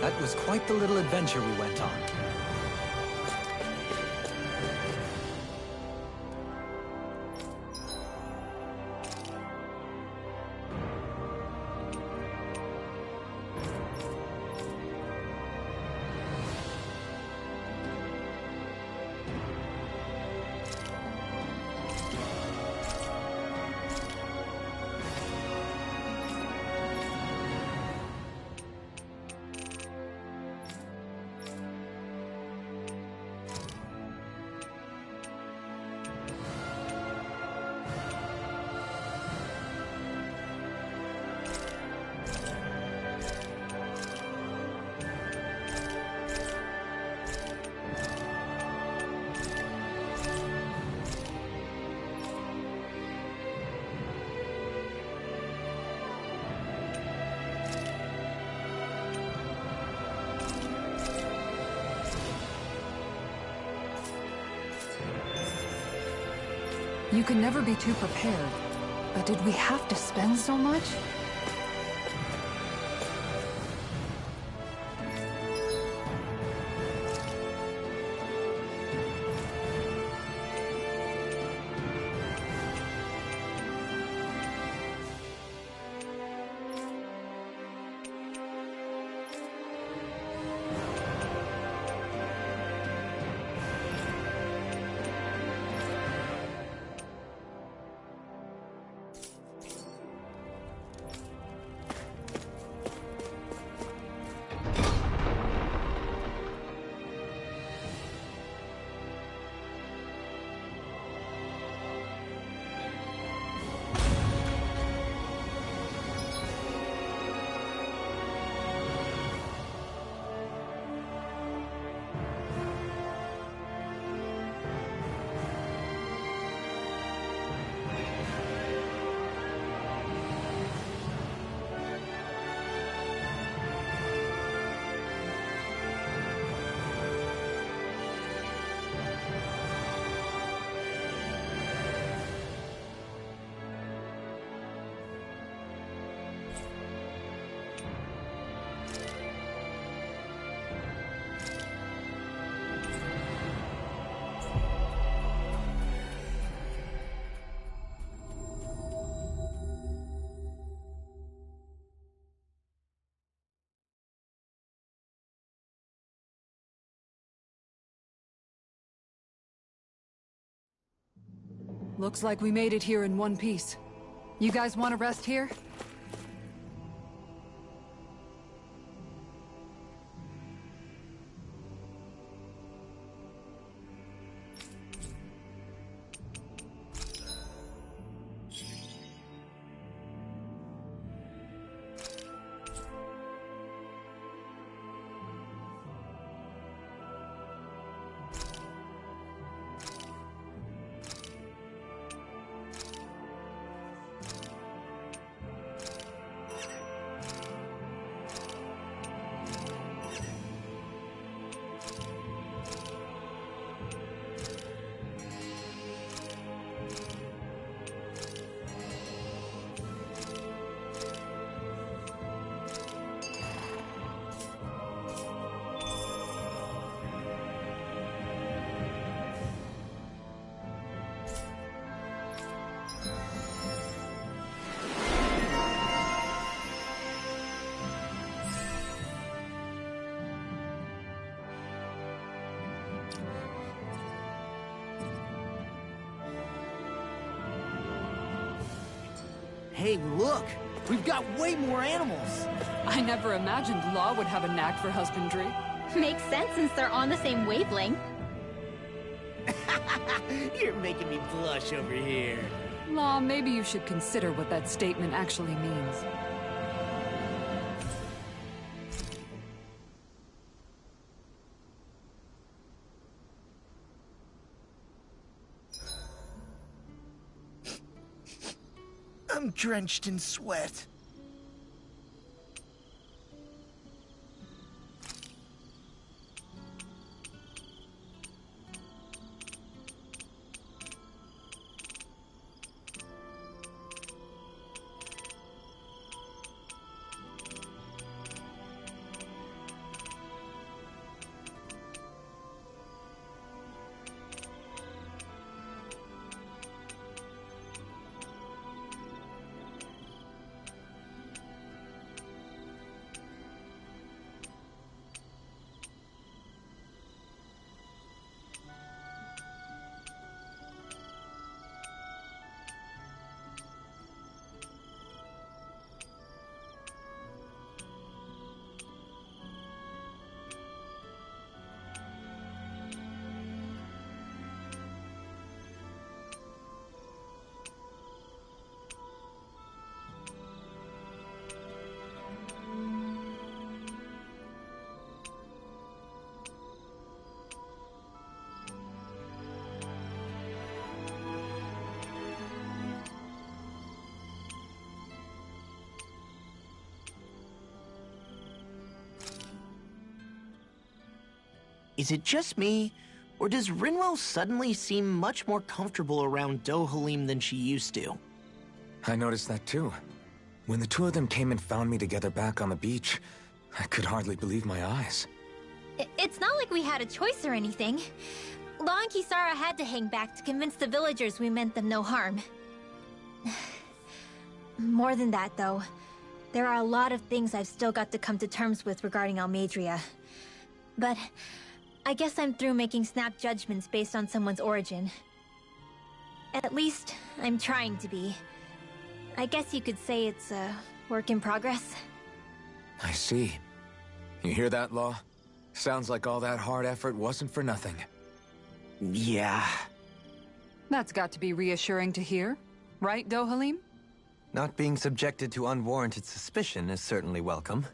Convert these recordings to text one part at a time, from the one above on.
That was quite the little adventure we went on. You can never be too prepared. But did we have to spend so much? Looks like we made it here in one piece. You guys want to rest here? Hey, look! We've got way more animals! I never imagined Law would have a knack for husbandry. Makes sense since they're on the same wavelength. You're making me blush over here. Law, maybe you should consider what that statement actually means. I'm drenched in sweat. Is it just me, or does Rinwell suddenly seem much more comfortable around Dohalim than she used to? I noticed that too. When the two of them came and found me together back on the beach, I could hardly believe my eyes. It's not like we had a choice or anything. Law and Kisara had to hang back to convince the villagers we meant them no harm. More than that, though. There are a lot of things I've still got to come to terms with regarding Almadria. But I guess I'm through making snap judgments based on someone's origin. At least, I'm trying to be. I guess you could say it's a work in progress. I see. You hear that, Law? Sounds like all that hard effort wasn't for nothing. Yeah. That's got to be reassuring to hear. Right, Dohalim? Not being subjected to unwarranted suspicion is certainly welcome.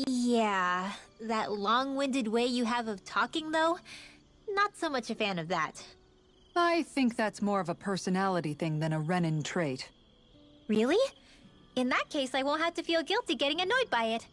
Yeah, that long-winded way you have of talking, though? Not so much a fan of that. I think that's more of a personality thing than a Renin trait. Really? In that case, I won't have to feel guilty getting annoyed by it.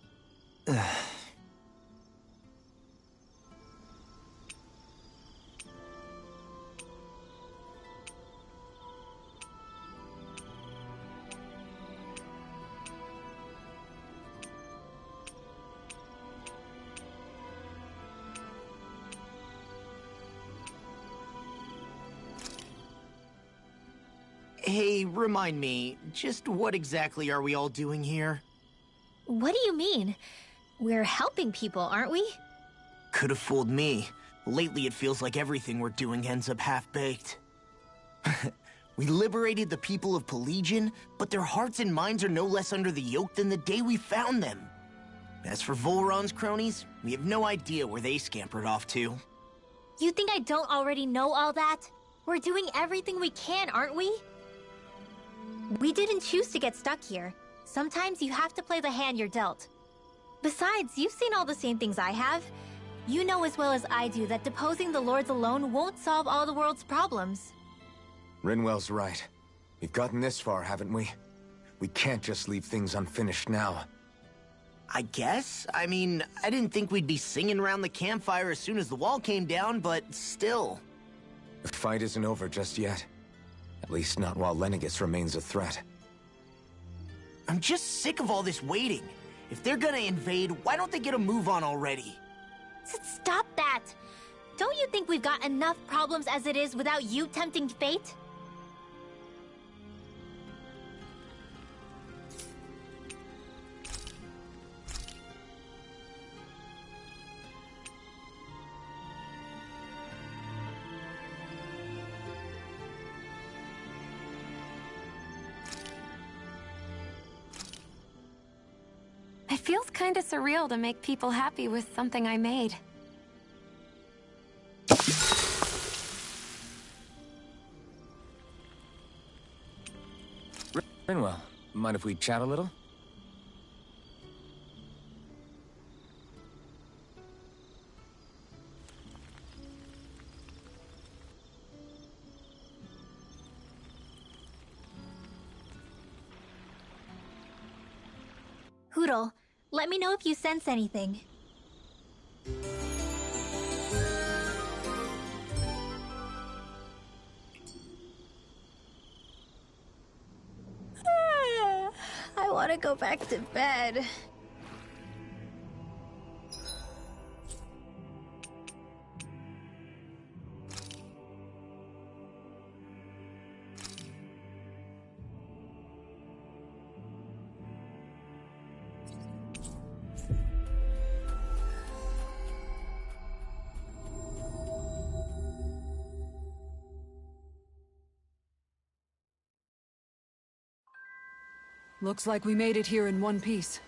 Hey, remind me, just what exactly are we all doing here? What do you mean? We're helping people, aren't we? Could have fooled me. Lately it feels like everything we're doing ends up half-baked. We liberated the people of Pelagian, but their hearts and minds are no less under the yoke than the day we found them. As for Volron's cronies, we have no idea where they scampered off to. You think I don't already know all that? We're doing everything we can, aren't we? We didn't choose to get stuck here. Sometimes you have to play the hand you're dealt. Besides, you've seen all the same things I have. You know as well as I do that deposing the lords alone won't solve all the world's problems. Rinwell's right. We've gotten this far, haven't we? We can't just leave things unfinished now. I guess? I mean, I didn't think we'd be singing around the campfire as soon as the wall came down, but still. The fight isn't over just yet. At least not while Lenegis remains a threat. I'm just sick of all this waiting. If they're gonna invade, why don't they get a move on already? Stop that! Don't you think we've got enough problems as it is without you tempting fate? It feels kinda surreal to make people happy with something I made. Rinwell, mind if we chat a little? Hoodle, let me know if you sense anything. I want to go back to bed. Looks like we made it here in one piece.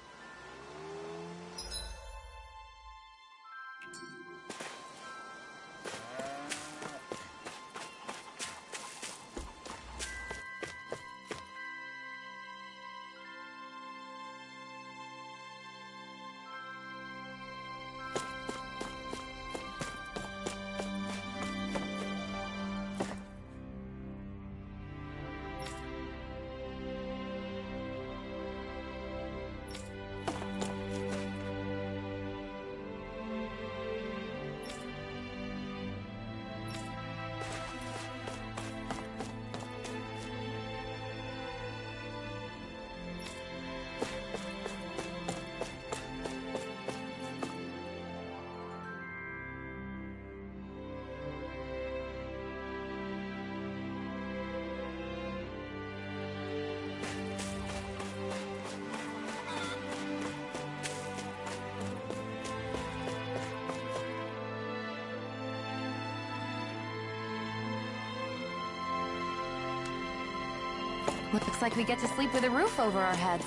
Looks like we get to sleep with a roof over our heads.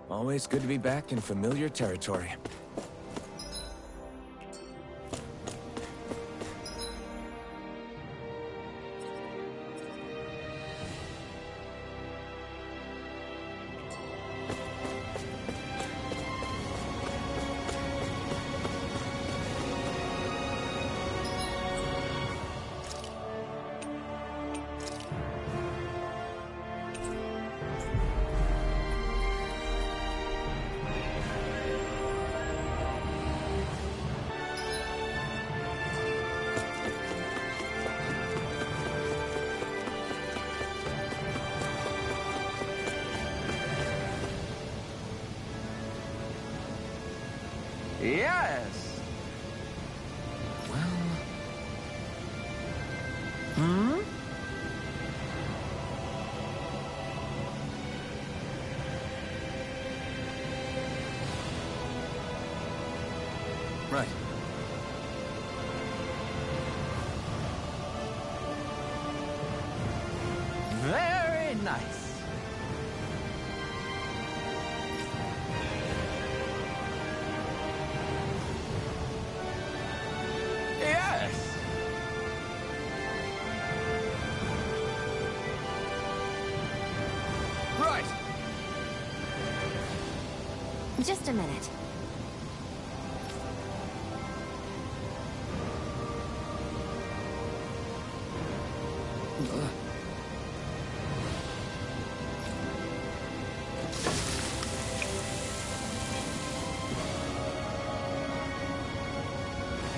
Always good to be back in familiar territory. Yes! Well... Right. Very nice. Yes! Right! Just a minute.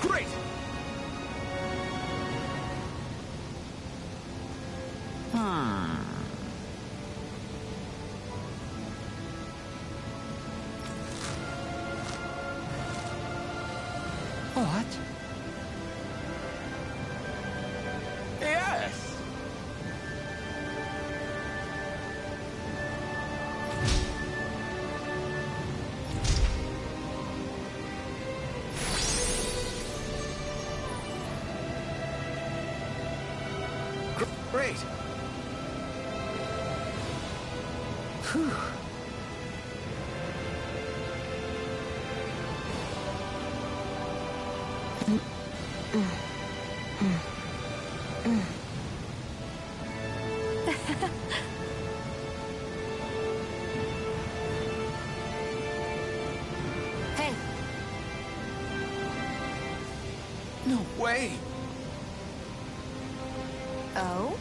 Great! What? Yes! Great! Whew. Hey, No way! oh?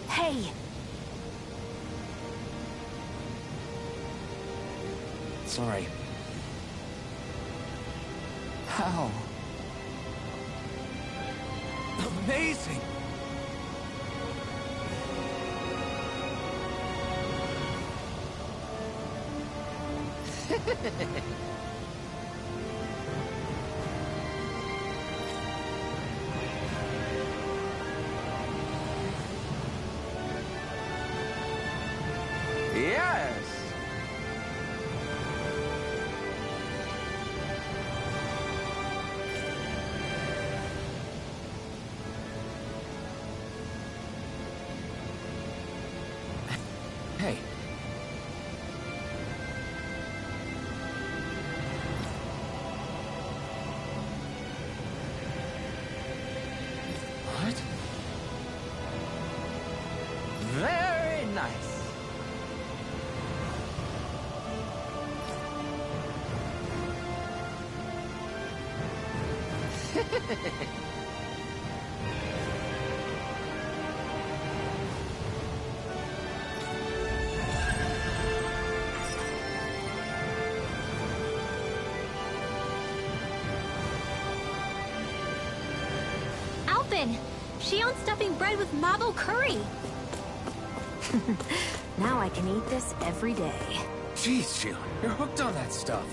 Hey! Sorry. How? Amazing! Yes! Hey. What? Very nice. Alvin! She owns stuffing bread with mabo curry! Now I can eat this every day. Jeez, Sheila, you're hooked on that stuff.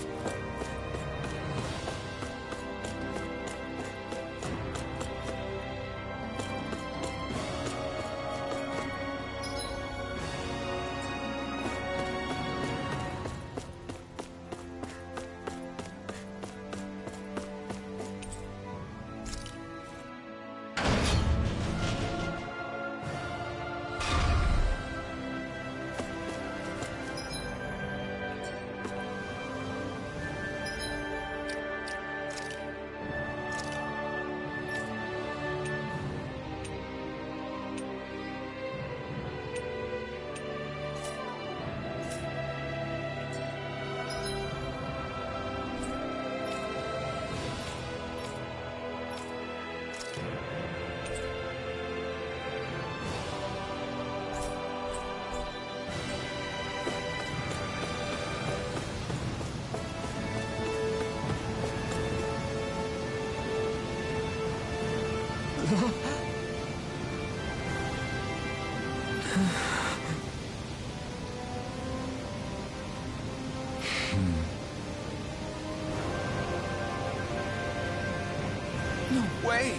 No way!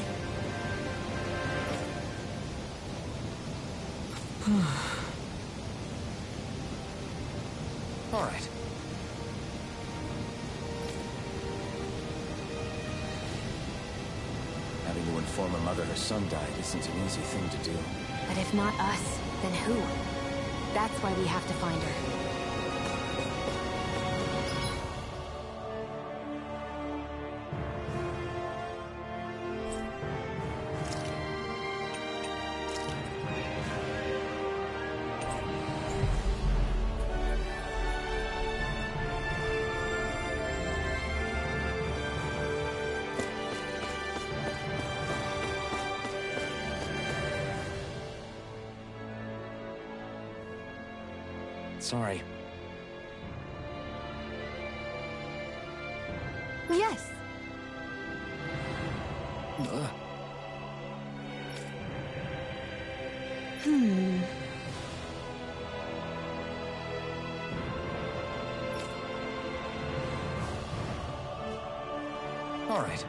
All right. Having to inform her mother her son died isn't an easy thing to do. But if not us, then who? That's why we have to find her. Sorry. Yes. All right.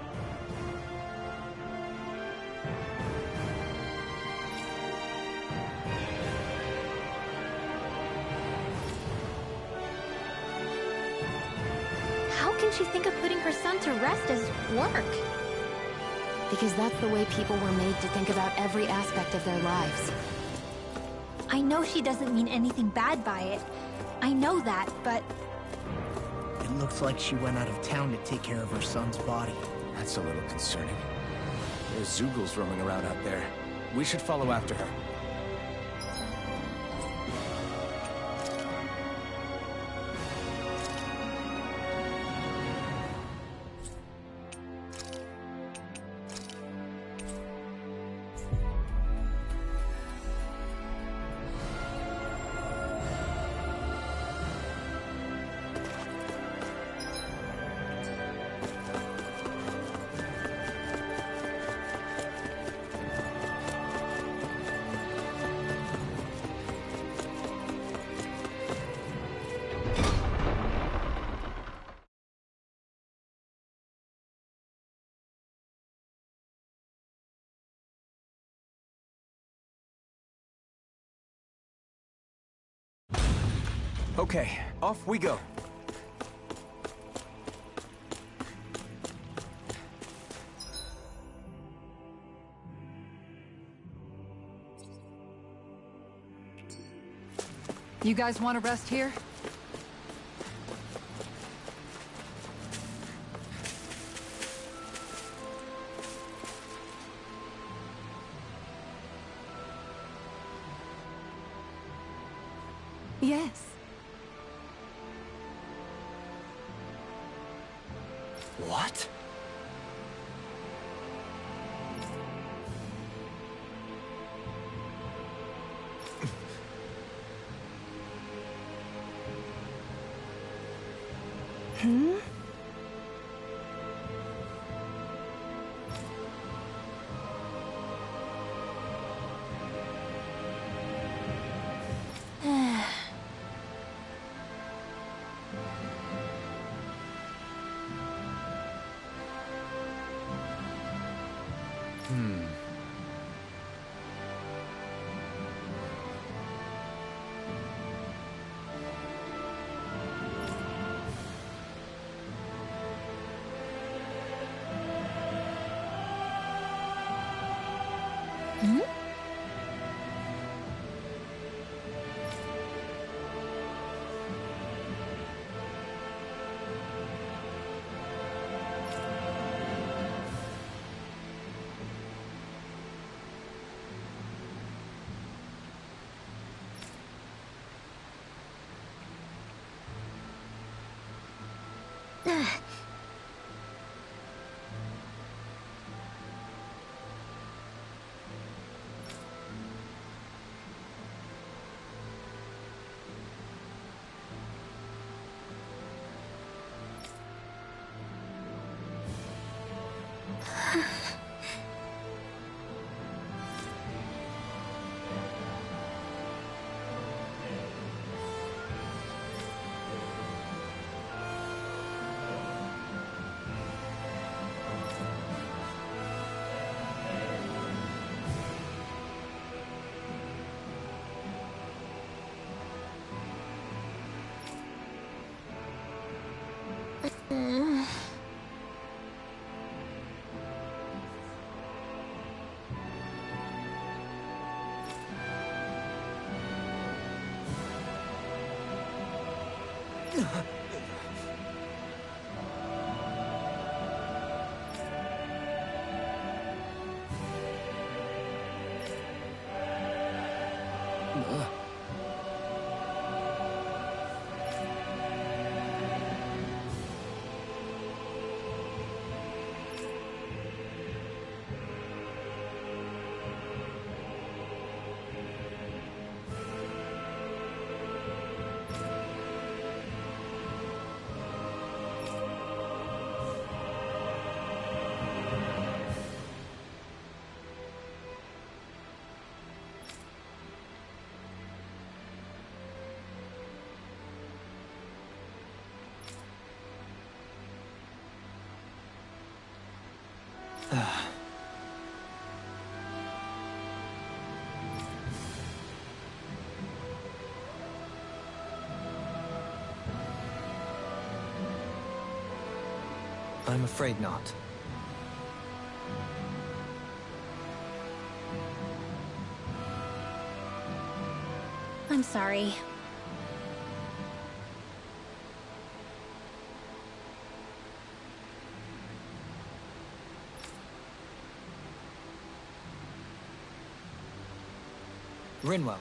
How can she think of putting her son to rest as work? Because that's the way people were made to think about every aspect of their lives. I know she doesn't mean anything bad by it. I know that, but It looks like she went out of town to take care of her son's body. That's a little concerning. There's Zoogles roaming around out there. We should follow after her. Okay, off we go. You guys want to rest here? Yes. What? Hmm? I'm afraid not. I'm sorry. Rinwell.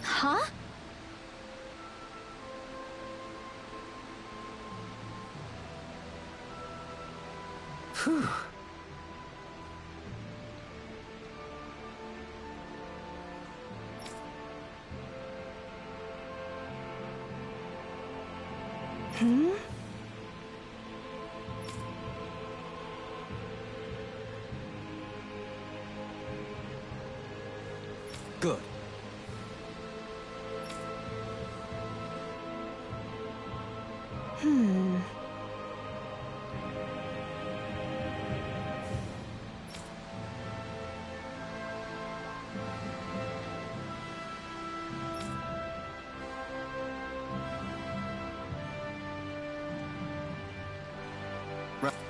Huh? Phew. Hmm? Good. Hmm.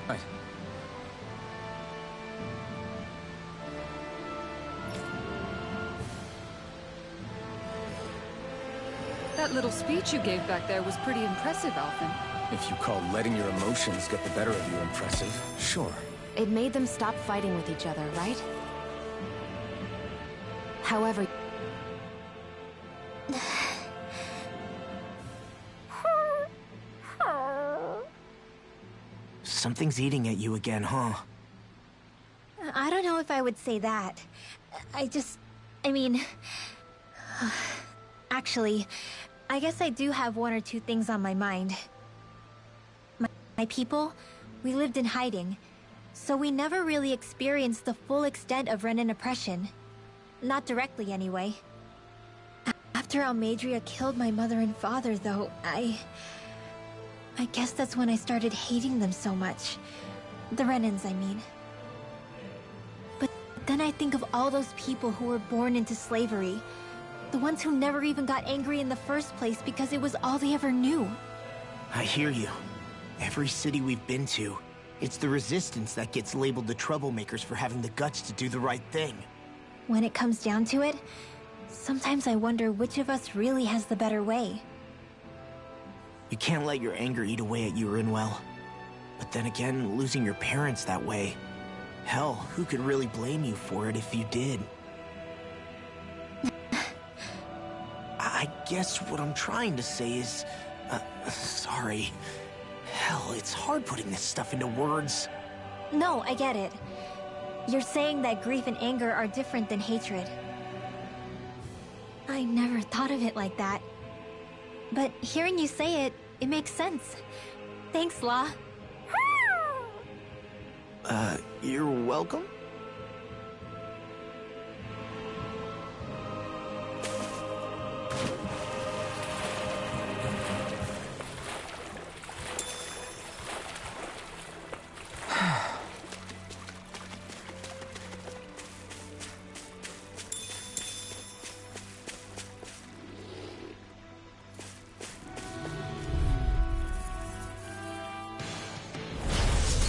Right. That little speech you gave back there was pretty impressive, Alphen. If you call letting your emotions get the better of you impressive, sure. It made them stop fighting with each other, right? However... Something's eating at you again, huh? I don't know if I would say that. I just... I mean... Actually, I guess I do have one or two things on my mind. My people, we lived in hiding, so we never really experienced the full extent of Renan oppression. Not directly, anyway. After Almadria killed my mother and father, though, I guess that's when I started hating them so much. The Renans, I mean. But then I think of all those people who were born into slavery. The ones who never even got angry in the first place because it was all they ever knew. I hear you. Every city we've been to, it's the Resistance that gets labeled the troublemakers for having the guts to do the right thing. When it comes down to it, sometimes I wonder which of us really has the better way. You can't let your anger eat away at you, Rinwell. But then again, losing your parents that way... Hell, who could really blame you for it if you did? I guess what I'm trying to say is... sorry. Hell, it's hard putting this stuff into words. No, I get it. You're saying that grief and anger are different than hatred. I never thought of it like that. But hearing you say it, it makes sense. Thanks, Law. You're welcome?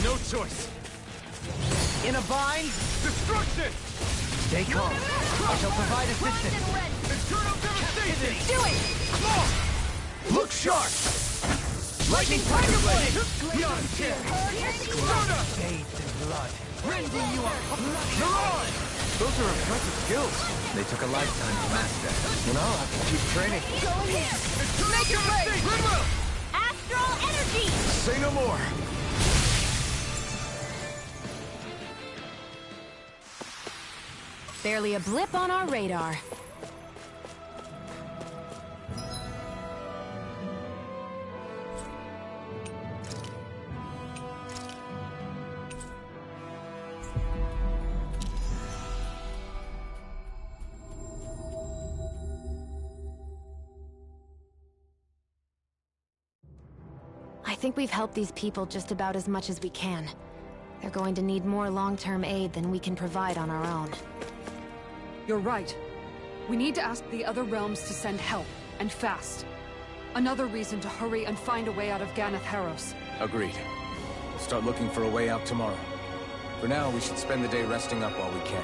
No choice. In a bind, Destruction! stay calm. I shall provide assistance. Internal devastation! Do it! Look sharp! Lightning Tiger Blade! Beyond kill! Soda! Bathed in blood. Rending you up. Milan! Those are impressive skills. They took a lifetime to master. You know, I can keep training. Going here! Make it rain! Rinwell! Astral energy! Say no more. Barely a blip on our radar. I think we've helped these people just about as much as we can. They're going to need more long-term aid than we can provide on our own. You're right. We need to ask the other realms to send help, and fast. Another reason to hurry and find a way out of Ganath Haros. Agreed. We'll start looking for a way out tomorrow. For now, we should spend the day resting up while we can.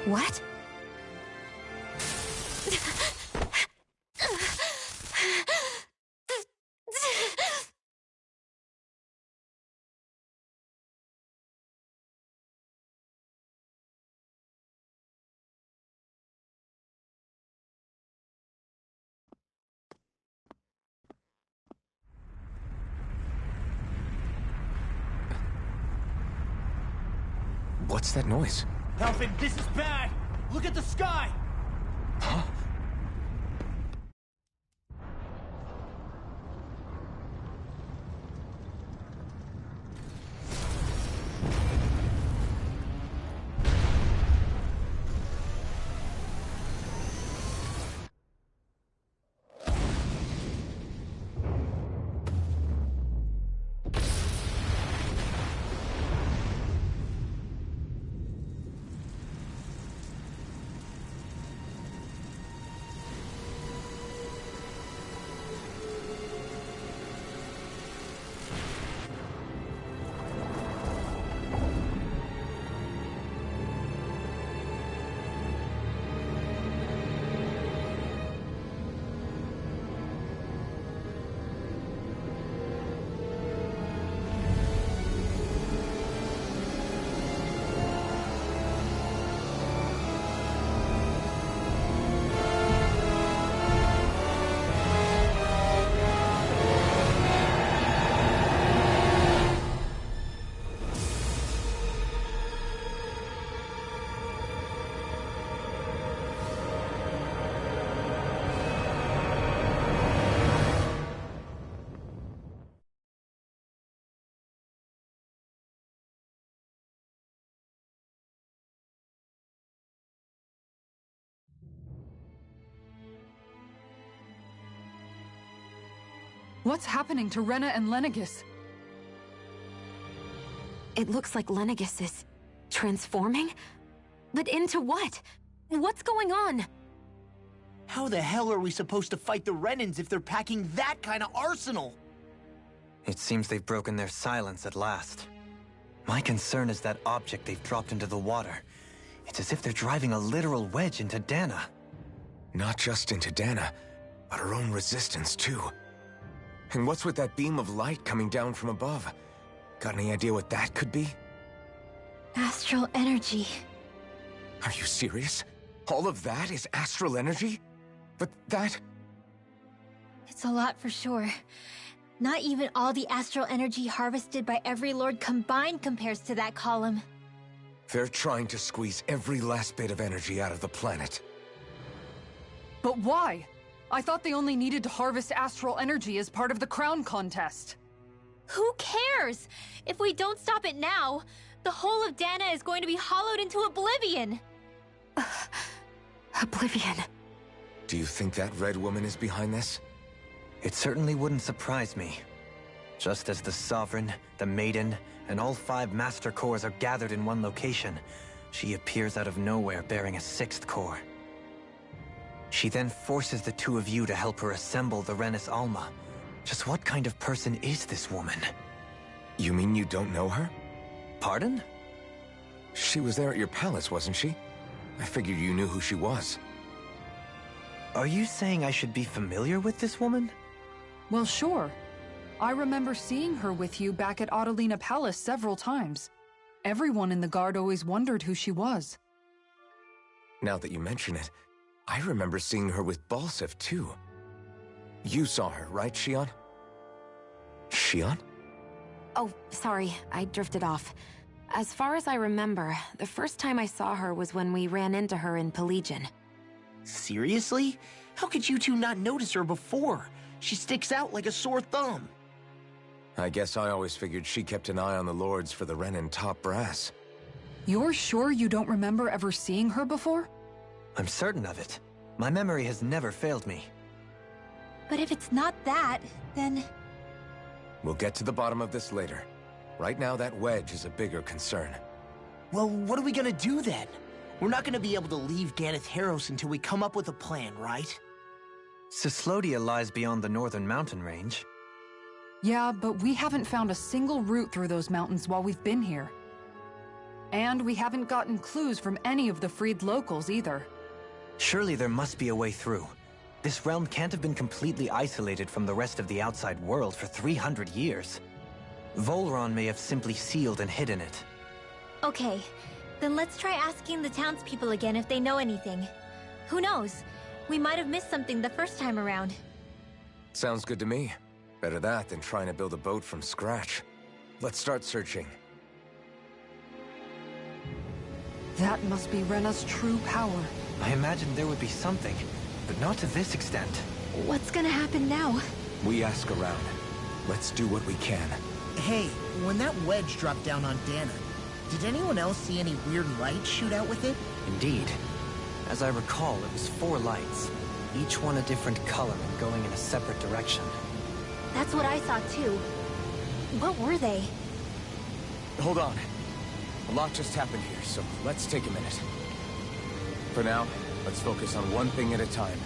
What? What's that noise? Alvin, this is bad! Look at the sky! Huh? What's happening to Rena and Lenegis? It looks like Lenegis is transforming? But into what? What's going on? How the hell are we supposed to fight the Renans if they're packing that kind of arsenal? It seems they've broken their silence at last. My concern is that object they've dropped into the water. It's as if they're driving a literal wedge into Dana. Not just into Dana, but her own resistance too. And what's with that beam of light coming down from above? Got any idea what that could be? Astral energy. Are you serious? All of that is astral energy? But that... It's a lot for sure. Not even all the astral energy harvested by every lord combined compares to that column. They're trying to squeeze every last bit of energy out of the planet. But why? I thought they only needed to harvest astral energy as part of the crown contest. Who cares? If we don't stop it now, the whole of Dana is going to be hollowed into oblivion. Oblivion. Do you think that red woman is behind this? It certainly wouldn't surprise me. Just as the Sovereign, the Maiden, and all 5 Master Cores are gathered in one location, she appears out of nowhere bearing a 6th core. She then forces the 2 of you to help her assemble the Renis Alma. Just what kind of person is this woman? You mean you don't know her? Pardon? She was there at your palace, wasn't she? I figured you knew who she was. Are you saying I should be familiar with this woman? Well, sure. I remember seeing her with you back at Adelina Palace several times. Everyone in the guard always wondered who she was. Now that you mention it, I remember seeing her with Balsef, too. You saw her, right, Shion? Shion? Oh, sorry, I drifted off. As far as I remember, the first time I saw her was when we ran into her in Pelagian. Seriously? How could you 2 not notice her before? She sticks out like a sore thumb. I guess I always figured she kept an eye on the lords for the Renin top brass. You're sure you don't remember ever seeing her before? I'm certain of it. My memory has never failed me. But if it's not that, then... We'll get to the bottom of this later. Right now, that wedge is a bigger concern. Well, what are we gonna do then? We're not gonna be able to leave Ganeth Haros until we come up with a plan, right? Cyslodia lies beyond the northern mountain range. Yeah, but we haven't found a single route through those mountains while we've been here. And we haven't gotten clues from any of the freed locals either. Surely there must be a way through. This realm can't have been completely isolated from the rest of the outside world for 300 years. Volron may have simply sealed and hidden it. Okay, then let's try asking the townspeople again if they know anything. Who knows? We might have missed something the first time around. Sounds good to me. Better that than trying to build a boat from scratch. Let's start searching. That must be Rena's true power. I imagined there would be something, but not to this extent. What's gonna happen now? We ask around. Let's do what we can. Hey, when that wedge dropped down on Dana, did anyone else see any weird lights shoot out with it? Indeed. As I recall, it was 4 lights, each one a different color and going in a separate direction. That's what I saw too. What were they? Hold on. A lot just happened here, so let's take a minute. For now, let's focus on one thing at a time.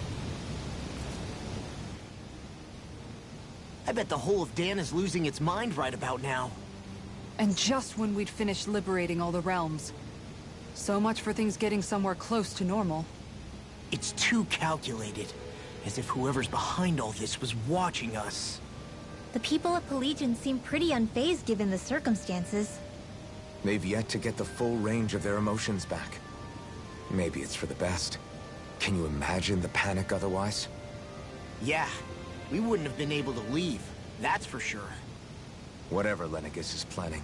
I bet the whole of Dana's losing its mind right about now. And just when we'd finished liberating all the realms. So much for things getting somewhere close to normal. It's too calculated. As if whoever's behind all this was watching us. The people of Pelagian seem pretty unfazed given the circumstances. They've yet to get the full range of their emotions back. Maybe it's for the best. Can you imagine the panic otherwise? Yeah, we wouldn't have been able to leave, that's for sure. Whatever Lenegis is planning,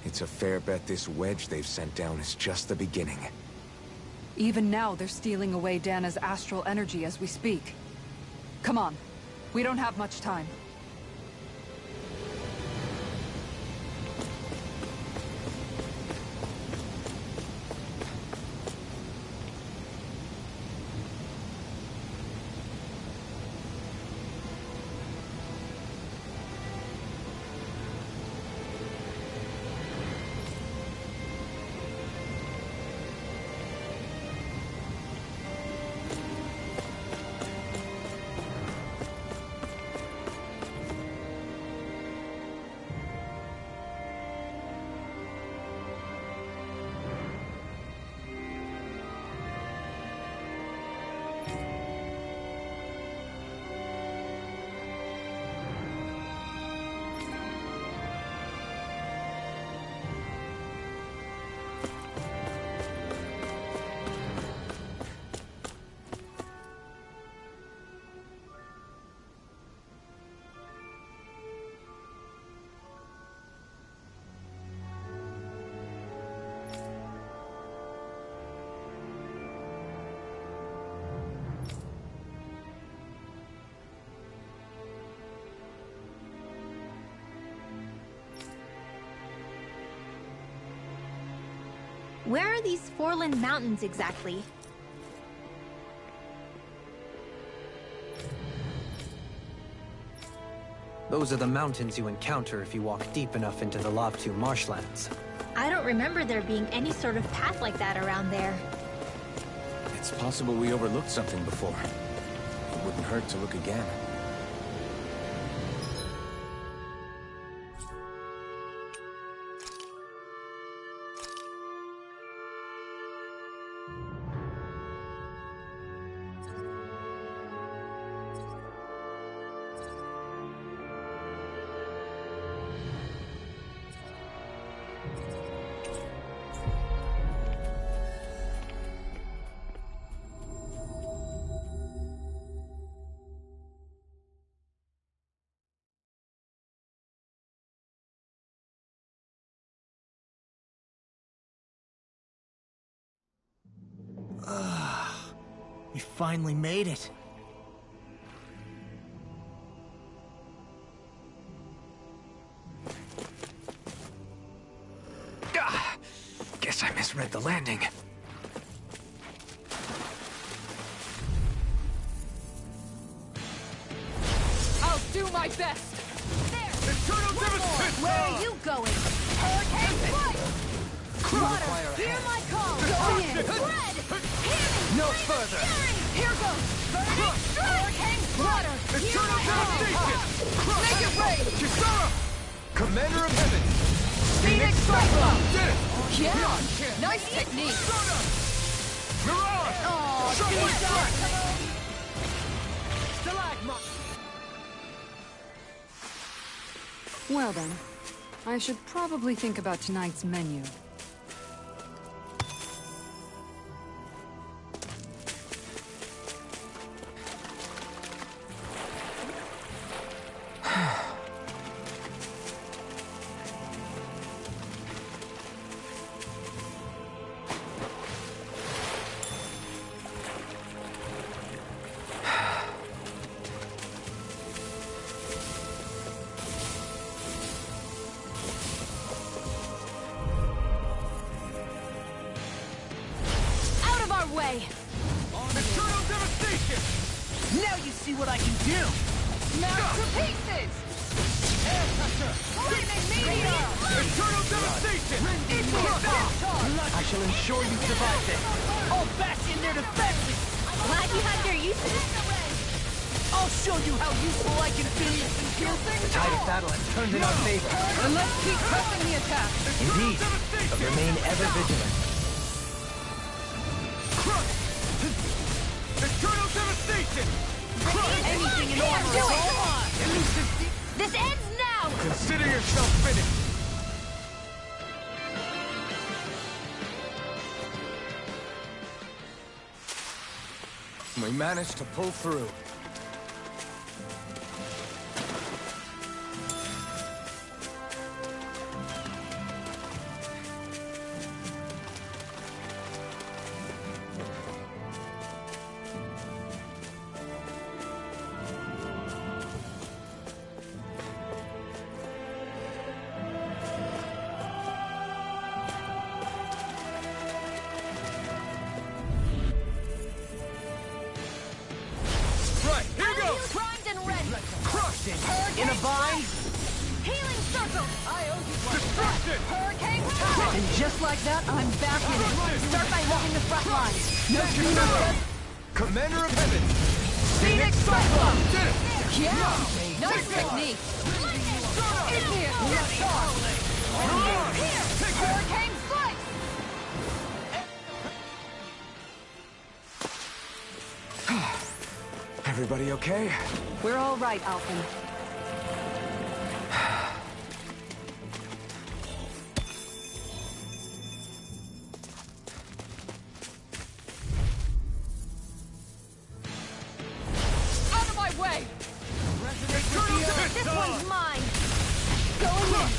it's a fair bet this wedge they've sent down is just the beginning. Even now, they're stealing away Dana's astral energy as we speak. Come on. We don't have much time. Where are these Foreland Mountains exactly? Those are the mountains you encounter if you walk deep enough into the Lavtu marshlands. I don't remember there being any sort of path like that around there. It's possible we overlooked something before. It wouldn't hurt to look again. We finally made it. Guess I misread the landing. I'll do my best! There! Where are you going? Hurricane flight! Water, hear my call! Go in! Red! Healing! No further! Here goes! Burning strike! Hurricane water! Hear my call! Make it rain! Kisara! Commander of Heaven! Phoenix Cyclone! Did it! Yeah! Nice technique! Mirage! Aw, well then, I should probably think about tonight's menu. Way. Eternal devastation! Now you see what I can do! Smash to pieces! Air pressure! Flaming meteor! Eternal devastation! I shall ensure you survive this! I'll bash in their defenses! Glad you had your uses. I'll show you how useful I can be! The tide of battle has turned in our favor. And let's keep pressing the attack! Indeed, but remain ever vigilant. Eternal devastation! Anything in order is all on! This ends now! Consider yourself finished! We managed to pull through. In a bind? Healing circle! I owe you one. Destruction! Hurricane power! And just like that, I'm back in it. Start by holding the front lines. No Kisara! Commander of Heaven! Phoenix Cyclone! Did it! Yeah! Nice technique! Idiot! Here! Hurricane slice! Everybody okay? We're all right, Alphen. Out of my way! This one's mine! Going in!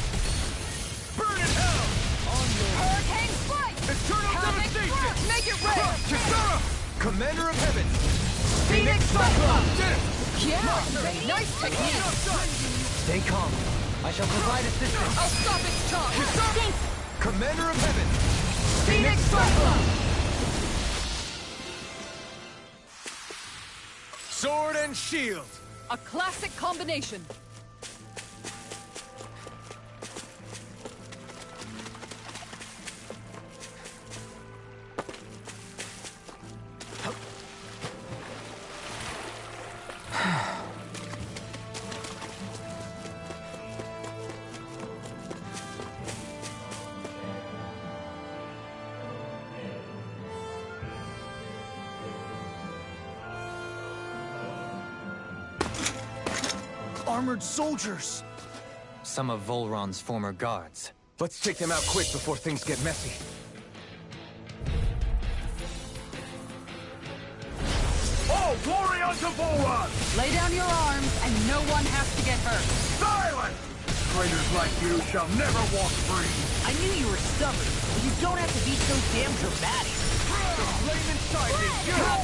Burn in hell! Hurricane flight! Eternal Havoc devastation! burst! Make it rain! Kisara! Commander of Heaven! Phoenix Cyclone! Did it! Yeah! Nice technique! Stay calm. I shall provide assistance. I'll stop its charge! Commander of Heaven! Phoenix Cyclone! Sword and shield! A classic combination. Armored soldiers! Some of Volron's former guards. Let's take them out quick before things get messy. All glory unto Volron! Lay down your arms, and no one has to get hurt. Silence! Traitors like you shall never walk free! I knew you were stubborn, but you don't have to be so damn dramatic. The flame inside me! Here's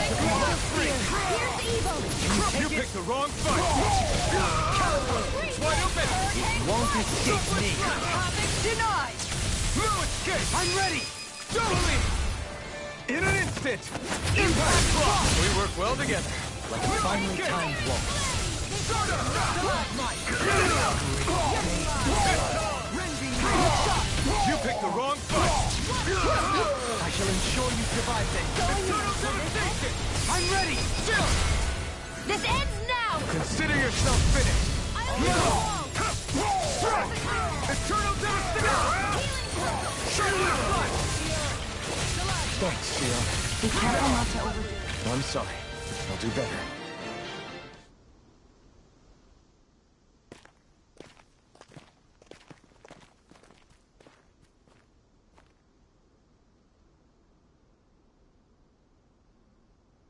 evil! You picked the wrong fight! It's wide open! Won't escape me. Havoc denied! No escape! I'm ready! Totally! In an instant! Impact block! We work well together. Like a finely timed waltz. You picked the wrong fight! I shall ensure you survive this. Eternal devastation! I'm ready! Still! This ends now! Consider yourself finished! Eternal devastation! Thanks, Shield. Be careful not to overdo it. I'm sorry. I'll do better.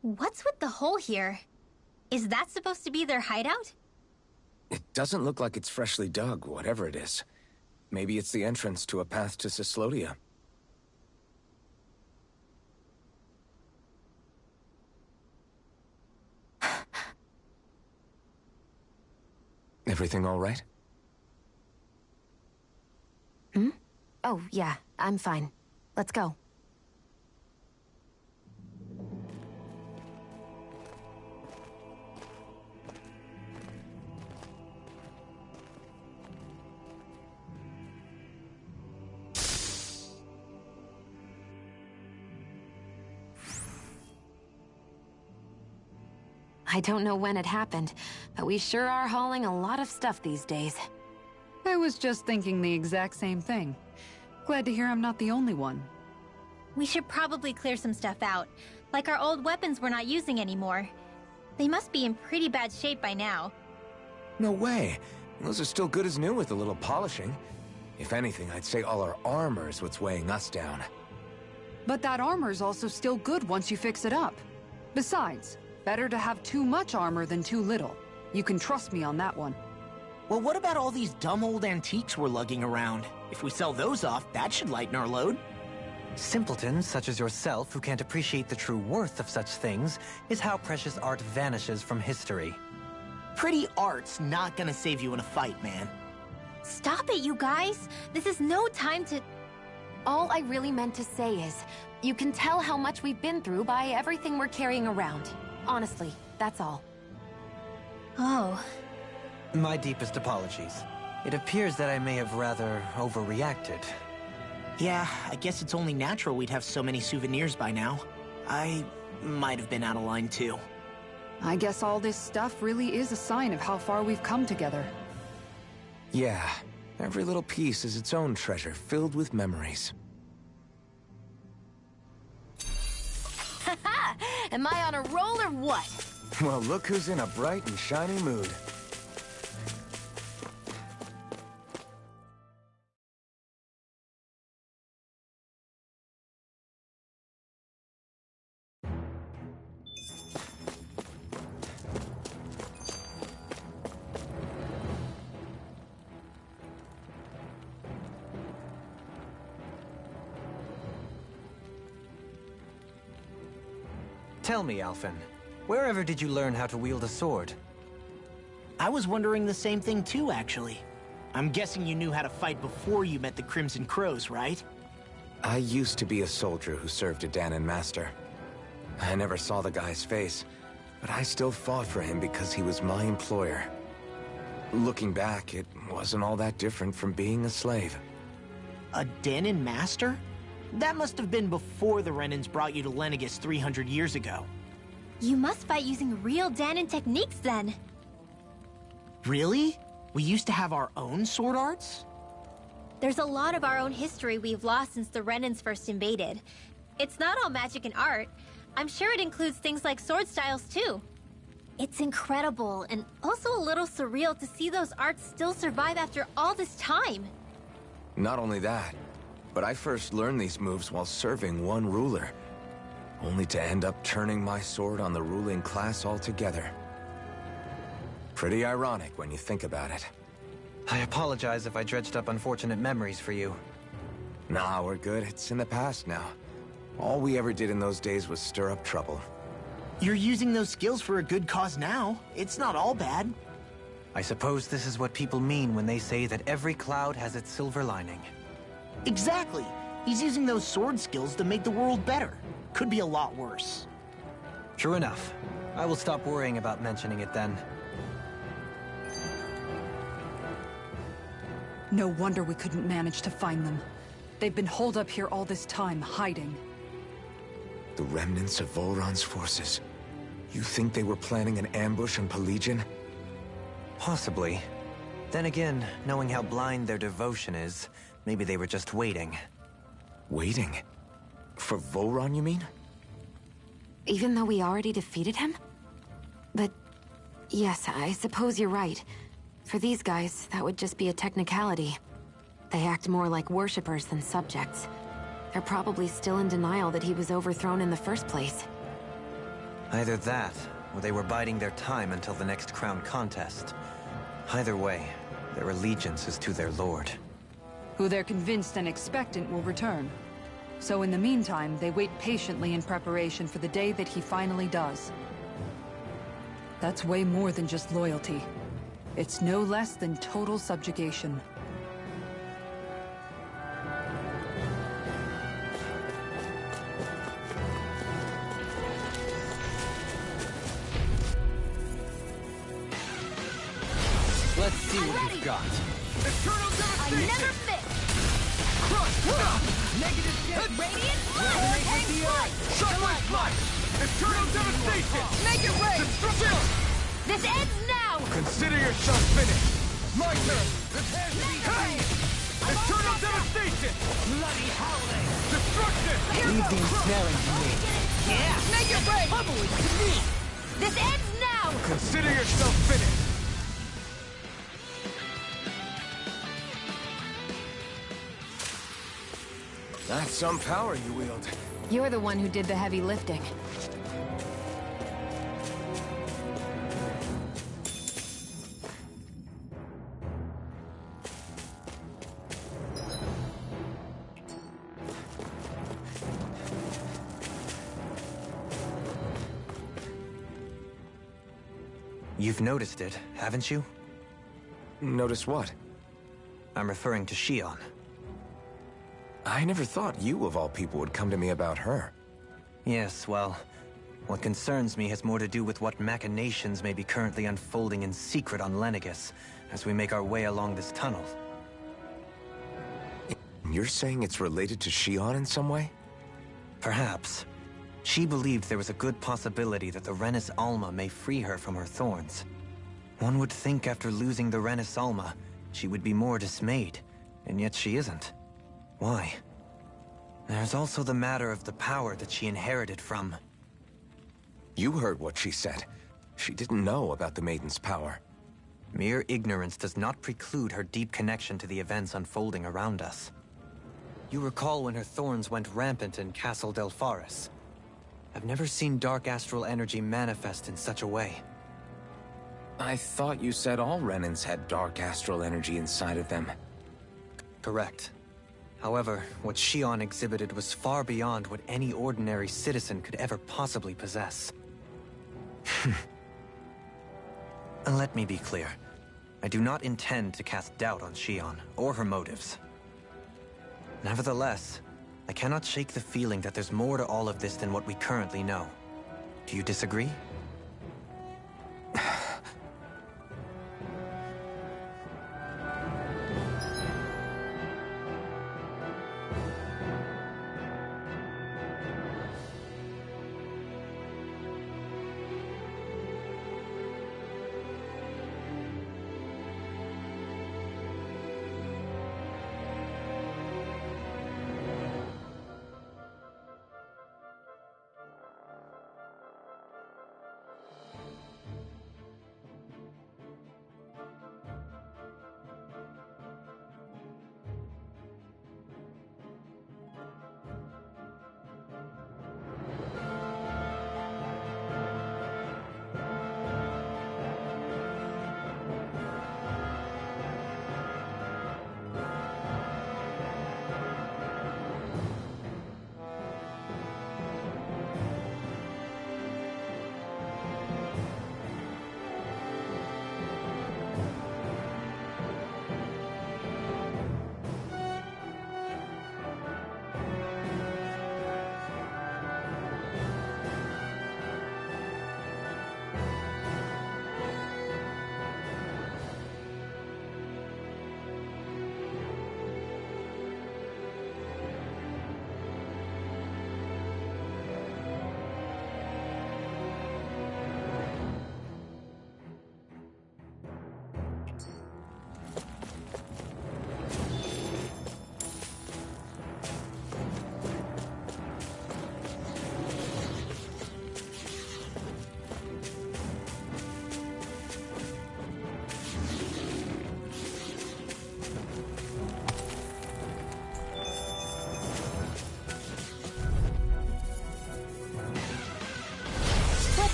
What's with the hole here? Is that supposed to be their hideout? It doesn't look like it's freshly dug, whatever it is. Maybe it's the entrance to a path to Cyslodia. Everything all right? Oh, yeah, I'm fine. Let's go. I don't know when it happened, but we sure are hauling a lot of stuff these days. I was just thinking the exact same thing. Glad to hear I'm not the only one. We should probably clear some stuff out. Like our old weapons we're not using anymore. They must be in pretty bad shape by now. No way. Those are still good as new with a little polishing. If anything, I'd say all our armor is what's weighing us down. But that armor's also still good once you fix it up. Besides, better to have too much armor than too little. You can trust me on that one. Well, what about all these dumb old antiques we're lugging around? If we sell those off, that should lighten our load. Simpletons such as yourself who can't appreciate the true worth of such things is how precious art vanishes from history. Pretty art's not gonna save you in a fight, man. Stop it, you guys! This is no time to... All I really meant to say is, you can tell how much we've been through by everything we're carrying around. Honestly, that's all. Oh. My deepest apologies. It appears that I may have rather overreacted. Yeah, I guess it's only natural we'd have so many souvenirs by now. I might have been out of line too. I guess all this stuff really is a sign of how far we've come together. Yeah, every little piece is its own treasure filled with memories. Haha! Am I on a roll or what? Well, look who's in a bright and shiny mood. Tell me, Alphen, wherever did you learn how to wield a sword? I was wondering the same thing too, actually. I'm guessing you knew how to fight before you met the Crimson Crows, right? I used to be a soldier who served a Danon master. I never saw the guy's face, but I still fought for him because he was my employer. Looking back, it wasn't all that different from being a slave. A Danon master? That must have been before the Renans brought you to Lenegis 300 years ago. You must fight using real Danon techniques then. Really? We used to have our own sword arts? There's a lot of our own history we've lost since the Renans first invaded. It's not all magic and art. I'm sure it includes things like sword styles too. It's incredible and also a little surreal to see those arts still survive after all this time. Not only that, but I first learned these moves while serving one ruler, only to end up turning my sword on the ruling class altogether. Pretty ironic when you think about it. I apologize if I dredged up unfortunate memories for you. Nah, we're good. It's in the past now. All we ever did in those days was stir up trouble. You're using those skills for a good cause now. It's not all bad. I suppose this is what people mean when they say that every cloud has its silver lining. Exactly. He's using those sword skills to make the world better. Could be a lot worse. True enough. I will stop worrying about mentioning it then. No wonder we couldn't manage to find them. They've been holed up here all this time, hiding. The remnants of Volron's forces. You think they were planning an ambush on Pelegion? Possibly. Then again, knowing how blind their devotion is, maybe they were just waiting. Waiting? For Volron, you mean? Even though we already defeated him? But yes, I suppose you're right. For these guys, that would just be a technicality. They act more like worshippers than subjects. They're probably still in denial that he was overthrown in the first place. Either that, or they were biding their time until the next crown contest. Either way, their allegiance is to their lord. Who they're convinced and expectant will return. So in the meantime, they wait patiently in preparation for the day that he finally does. That's way more than just loyalty. It's no less than total subjugation. Let's see what you've got. Eternal I devastation! never miss! Crush! Negative shift! Radiant hurricane strike! Shockwave flight! Eternal devastation! Make it rain! Destruction! This ends now! Consider yourself finished! My turn! Prepare to be Hey! Eternal devastation! Bloody howling! Destruction! Leave the ensnaring to me. Yeah! Make it rain! Bubbly to me! This ends now! Consider yourself finished! That's some power you wield. You're the one who did the heavy lifting. You've noticed it, haven't you? Notice what? I'm referring to Shion. I never thought you, of all people, would come to me about her. Yes, well, what concerns me has more to do with what machinations may be currently unfolding in secret on Lenegis as we make our way along this tunnel. You're saying it's related to Shion in some way? Perhaps. She believed there was a good possibility that the Renis Alma may free her from her thorns. One would think after losing the Renis Alma, she would be more dismayed, and yet she isn't. Why? There's also the matter of the power that she inherited from... You heard what she said. She didn't know about the Maiden's power. Mere ignorance does not preclude her deep connection to the events unfolding around us. You recall when her thorns went rampant in Castle Delpharis. I've never seen dark astral energy manifest in such a way. I thought you said all Renans had dark astral energy inside of them. Correct. However, what Shion exhibited was far beyond what any ordinary citizen could ever possibly possess. And let me be clear. I do not intend to cast doubt on Shion, or her motives. Nevertheless, I cannot shake the feeling that there's more to all of this than what we currently know. Do you disagree?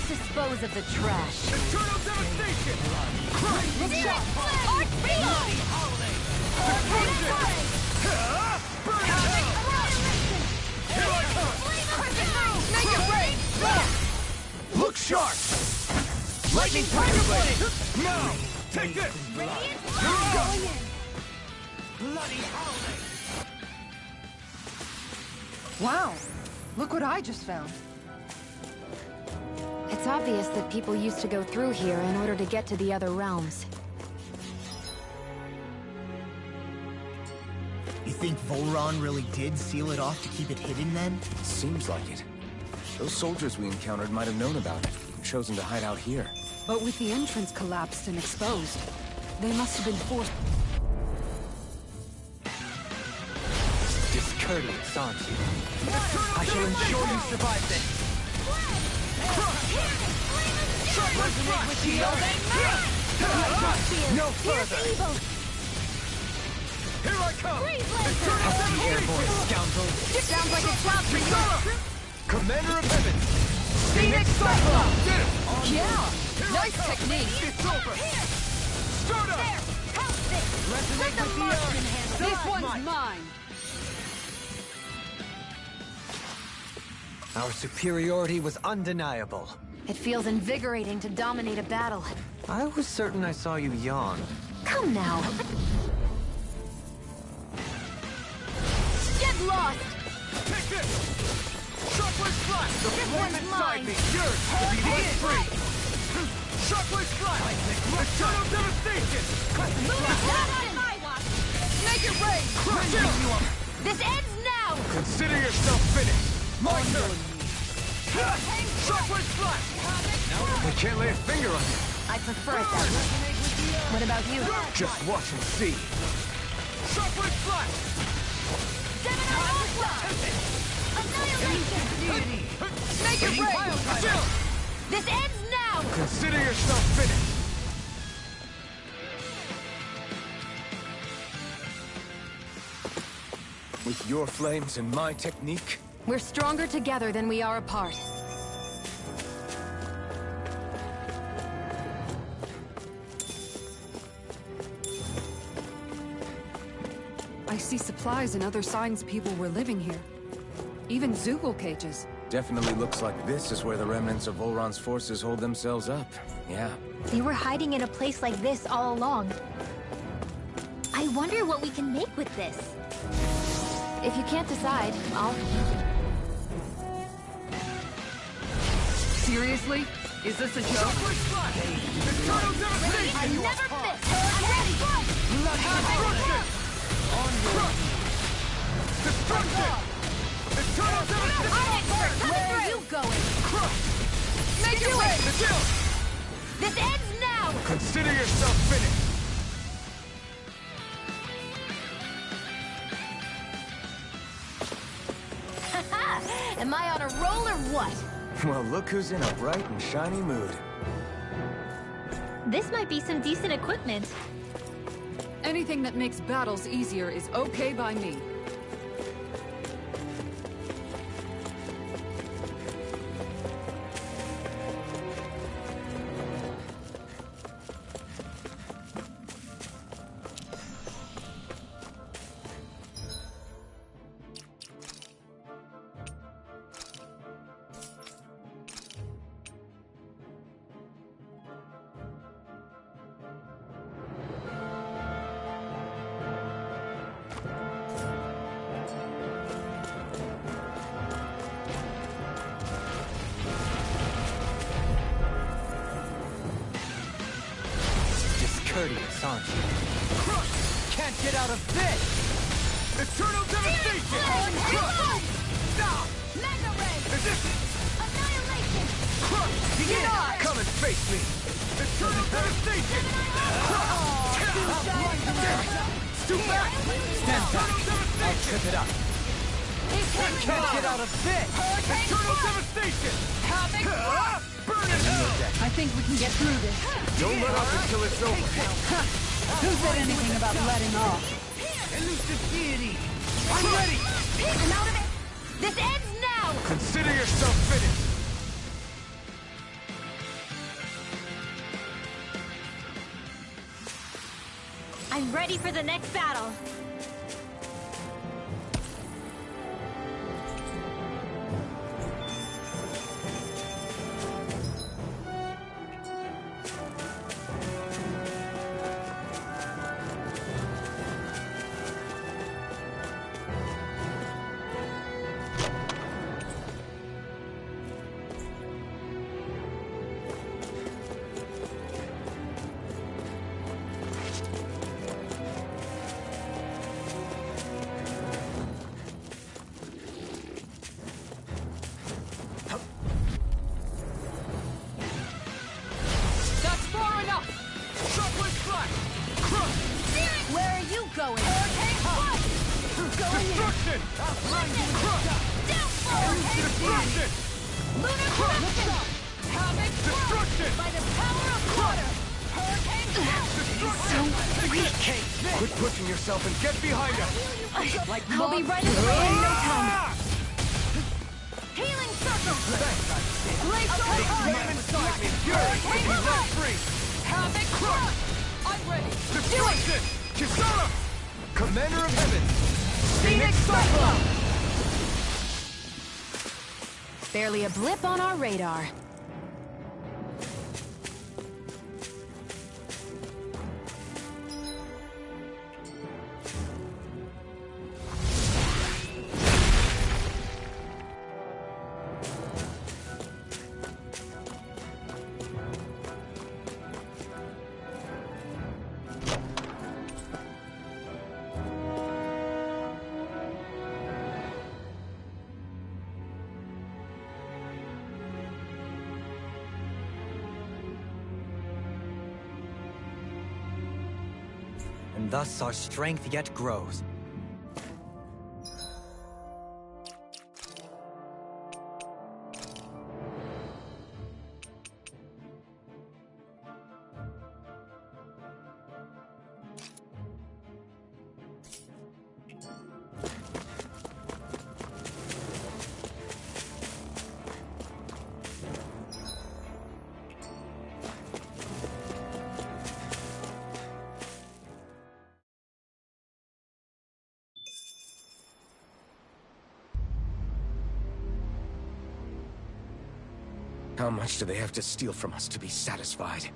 Dispose of the trash. Eternal devastation! Christ! Look out! Art Field! Burn it down! Here I come! Make it rain! Look sharp! Lightning Tiger Blade! Now! Take this! Going in! Bloody holiday! Wow! Look what I just found. It's obvious that people used to go through here in order to get to the other realms. You think Volron really did seal it off to keep it hidden then? Seems like it. Those soldiers we encountered might have known about it, chosen to hide out here. But with the entrance collapsed and exposed, they must have been forced... Discourteous, aren't you? I shall ensure you survive this. Resonate with the No further! Here I come! Pesky airborne scoundrel! Sounds like a job for you! Commander of Heaven! Phoenix Cyclops! Did it! Yeah! Nice technique! It's over! Start up! There! Help this! Let the marksman handle This it! one's mine! Our superiority was undeniable. It feels invigorating to dominate a battle. I was certain I saw you yawn. Come now. Get lost! Take this! Shockwave Flash! The This flame one's inside mine. me! Yours to be light free! Shockwave Flash! Eternal devastation! Make it rain! Crush you! This ends now! Consider yourself finished! My turn! Shockwave Flash! We can't lay a finger on you. I prefer it that way. What about you? Just watch and see. Shockwave Flash! Annihilation! Make it rain! This ends now! Consider yourself finished! With your flames and my technique, We're stronger together than we are apart. I see supplies and other signs people were living here. Even Zoogle cages. definitely looks like this is where the remnants of Volron's forces hold themselves up. Yeah. They were hiding in a place like this all along. I wonder what we can make with this. If you can't decide, I'll... Seriously? Is this a joke? I never miss! I'm ready! Destruction! Eternal devastation! Where are you going? Make it rain! This ends now! Consider yourself finished! Am I on a roll or what? Well, look who's in a bright and shiny mood. This might be some decent equipment. Anything that makes battles easier is okay by me. Discourteous, aren't you? Can't get out of this! Eternal devastation! Mega Ray! Resistance! Annihilation! Come and face me! Eternal devastation! Stoop back! Stand back! I'll trip it up! Can't get out of this! Eternal devastation! Burn it! I think we can get through this. Don't let up until it's over. Who said anything about letting off? Elusive deity! I'm ready! I'm out of it! This ends now! Consider yourself finished! I'm ready for the next battle. That's far enough! Shockwave flash! Crush! Where are you going? Hurricane Flight! Going in! Destruction! Crush! Destruction! Lunar Corruption! Havoc Destruction! by the power of water! Hurricane Flash! Destruction! Quit pushing yourself and get behind us! We'll be right in the way in no time. Healing Circle! Flame inside me! Fury! Be let free! Havoc Crush! I'm ready. Destruction! Kisara! Commander of Heaven! Phoenix Cyclone! Barely a blip on our radar. And thus our strength yet grows. How much do they have to steal from us to be satisfied?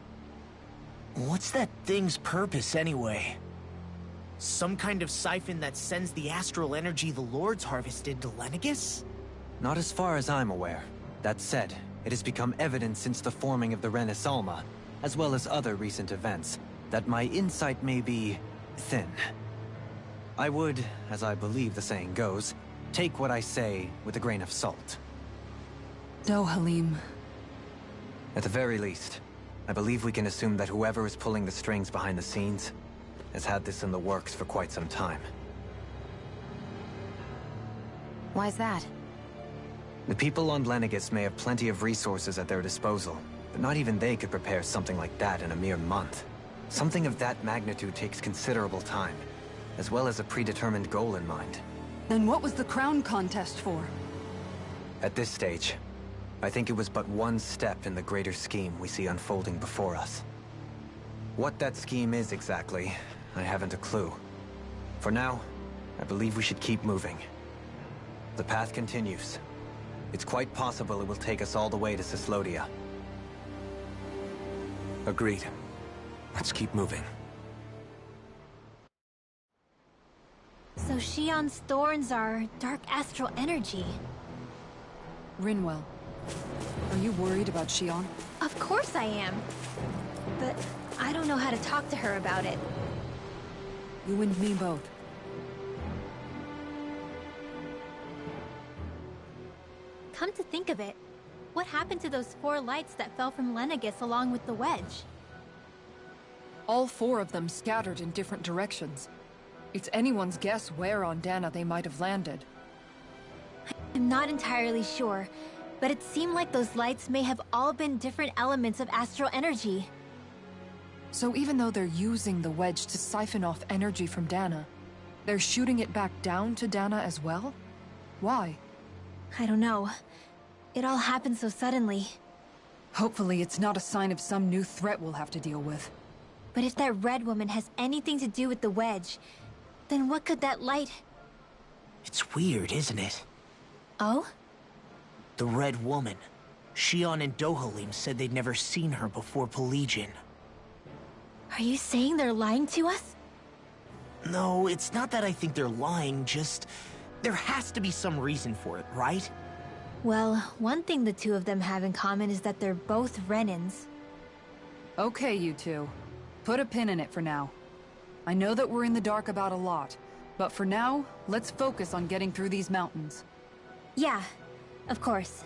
What's that thing's purpose, anyway? Some kind of siphon that sends the astral energy the Lords harvested to Lenegus? Not as far as I'm aware. That said, it has become evident since the forming of the Renaissance, as well as other recent events, that my insight may be thin. I would, as I believe the saying goes, take what I say with a grain of salt. Halim. At the very least, I believe we can assume that whoever is pulling the strings behind the scenes has had this in the works for quite some time. Why's that? The people on Lenegus may have plenty of resources at their disposal, but not even they could prepare something like that in a mere month. Something of that magnitude takes considerable time, as well as a predetermined goal in mind. Then what was the crown contest for? At this stage, I think it was but one step in the greater scheme we see unfolding before us. What that scheme is exactly, I haven't a clue. For now, I believe we should keep moving. The path continues. It's quite possible it will take us all the way to Cyslodia. Agreed. Let's keep moving. So Shion's thorns are dark astral energy. Rinwell, are you worried about Shion? Of course I am. But I don't know how to talk to her about it. You and me both. Come to think of it, what happened to those 4 lights that fell from Lenegus along with the wedge? All 4 of them scattered in different directions. It's anyone's guess where on Dana they might have landed. I'm not entirely sure, but it seemed like those lights may have all been different elements of astral energy. So even though they're using the wedge to siphon off energy from Dana, they're shooting it back down to Dana as well? Why? I don't know. It all happened so suddenly. Hopefully it's not a sign of some new threat we'll have to deal with. But if that red woman has anything to do with the wedge, then what could that light... It's weird, isn't it? Oh? The Red Woman. Shion and Dohalim said they'd never seen her before Pelegion. Are you saying they're lying to us? No, it's not that I think they're lying, just... there has to be some reason for it, right? Well, one thing the two of them have in common is that they're both Renans. Okay, you two. Put a pin in it for now. I know that we're in the dark about a lot, but for now, let's focus on getting through these mountains. Yeah, of course.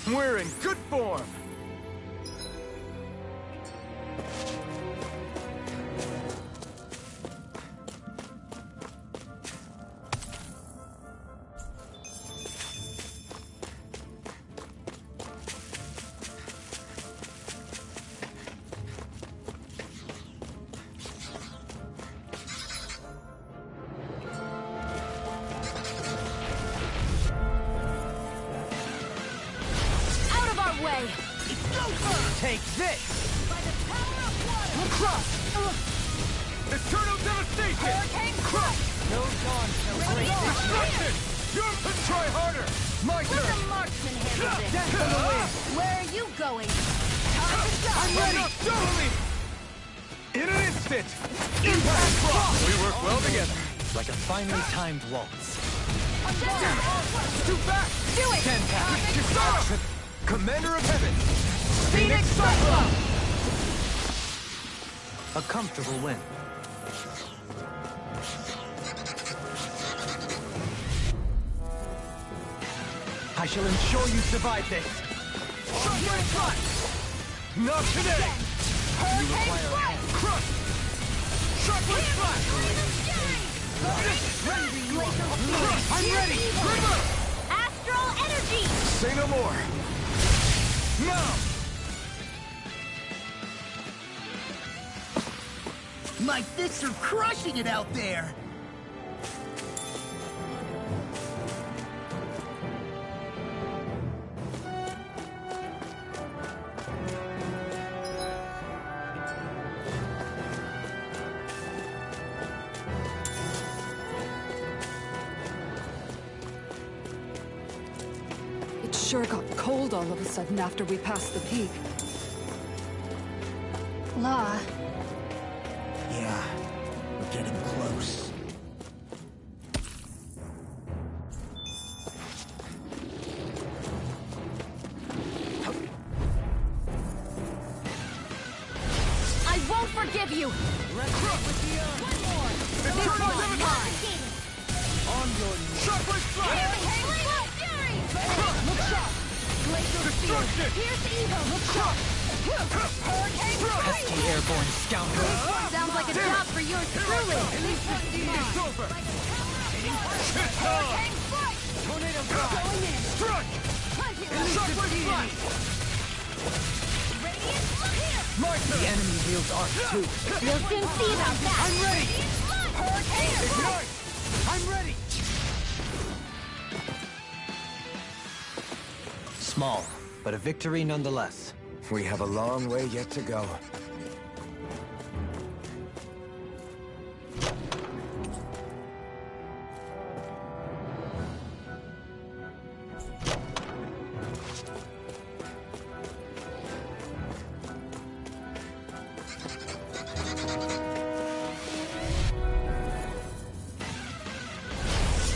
We're in good form! Take this! By the power of water! Crush! Eternal devastation! Hurricane crush! No dawn shall break destruction! Try harder! My turn! Let the marksman handle this. Death on the wind! Where are you going? I'm ready! Totally! In an instant! Impact block! We work well together. Like a finely timed waltz. Too fast! Do it! Kisara! Commander of Heaven! Phoenix Cyclone! A comfortable win. I shall ensure you survive this. Shockwave Flash! Not today! You require a hand. Crush! Shockwave Flash! I'm ready! Reverse! Astral energy! Say no more. Now! My fists are crushing it out there! It sure got cold all of a sudden after we passed the peak. Law. Yeah, we're getting close. I won't forgive you! One more! This one's mine! On your knees! Shockwave Flash! Fury! Look sharp! Glacial Spear! Destruction! Here's Evo! Look sharp! Hurricane Pesky Strike! airborne scoundrel. Sounds like a job for yours truly! It's over! It's on! Hurricane Strike! Tornado Going in! Strike! Shockwave Flash! Radiant, look here! My turn! The enemy wields arc too. You'll soon see about that! I'm ready! Hurricane Strike! Ignite! I'm ready! Small, but a victory nonetheless. We have a long way yet to go.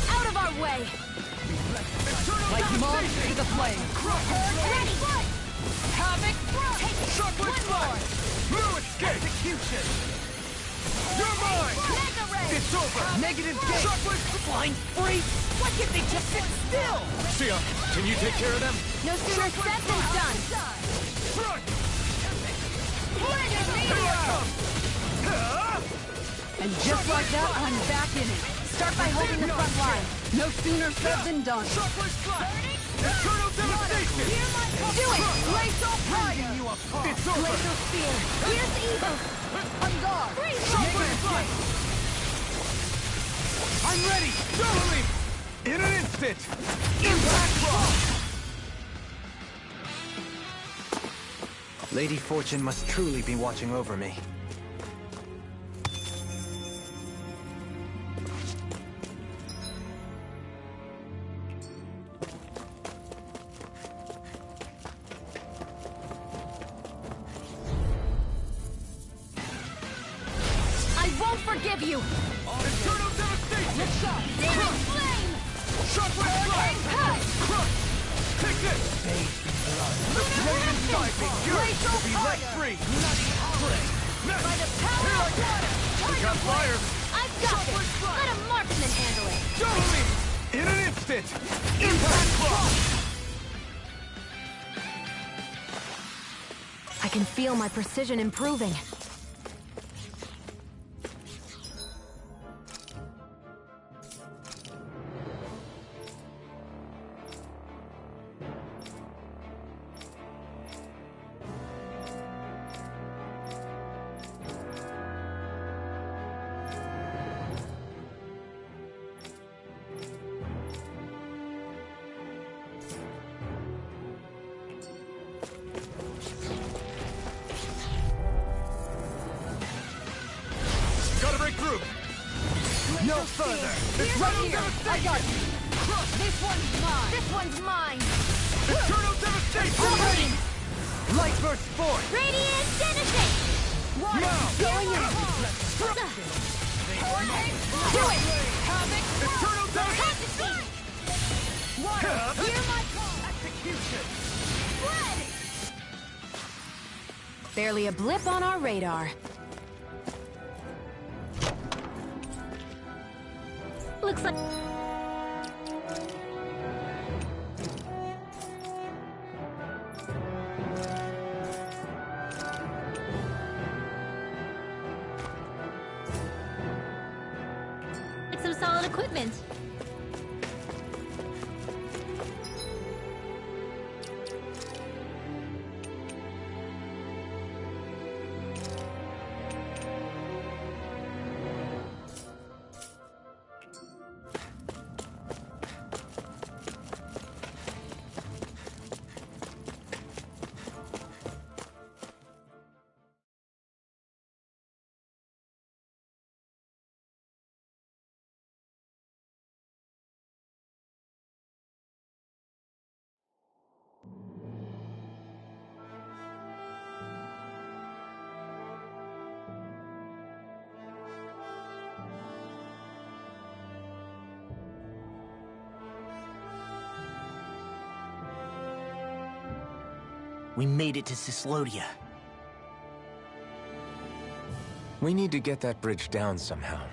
Out of our way! Like moths to the flame. Ready! Havoc! Shockwave Flash! No escape! Execution! You're mine! Mega Ray! It's over! Negative gate. Shockwave Flying free! Why can't they just sit still? Sia, can you take care of them? No sooner said than done! Front! Bring it, Here I come! And just like that, I'm back in it. Start by holding the front line. No sooner said than done. Shockwave Flash! Eternal devastation! Do it! Glacial Fire! You apart! It's over! Glacial Spear! Here's Evo! On guard. Shockwave Flash! I'm ready! Doubly! In an instant! Impact Block! Lady Fortune must truly be watching over me. I won't forgive you! Eternal devastation! Look sharp! Searing Flame! Shockwave Flash! Cut! Crush! Take this! The blade inside me yearns Glacial to be let Fire! free! Next! By the power of water! We got fire! I've got this! Let a marksman handle it! Doubly! In an instant! Impact Block! I can feel my precision improving. Gotta break through! No further! It's Here's right here! I got you! This one's mine! This one's mine! Eternal devastation! I'm ready! Light burst forth! Radiant Genesis! Water! Now! Going in! Do it! Havoc! Eternal devastation! Water! Hear my call! Execution! Spread! Barely a blip on our radar. Looks like... equipment. We made it to Cislodia. We need to get that bridge down somehow.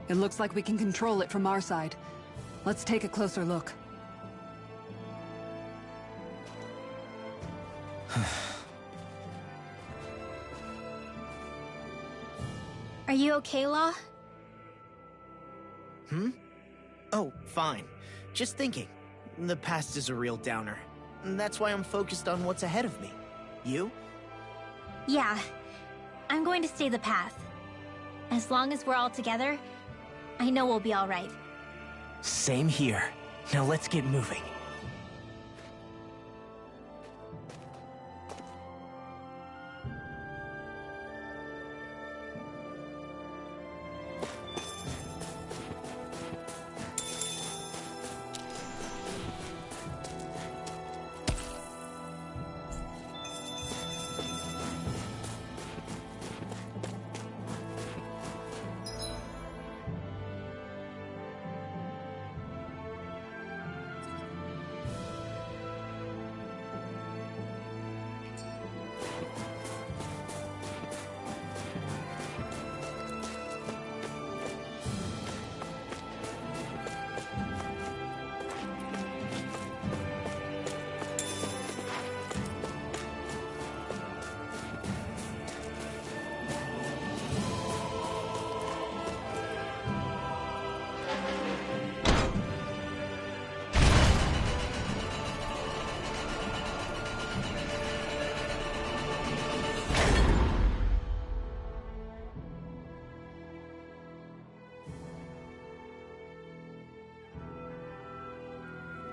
It looks like we can control it from our side. Let's take a closer look. Are you okay, Law? Oh, fine. Just thinking. The past is a real downer. That's why I'm focused on what's ahead of me. You? Yeah. I'm going to stay the path. As long as we're all together, I know we'll be all right. Same here. Now let's get moving.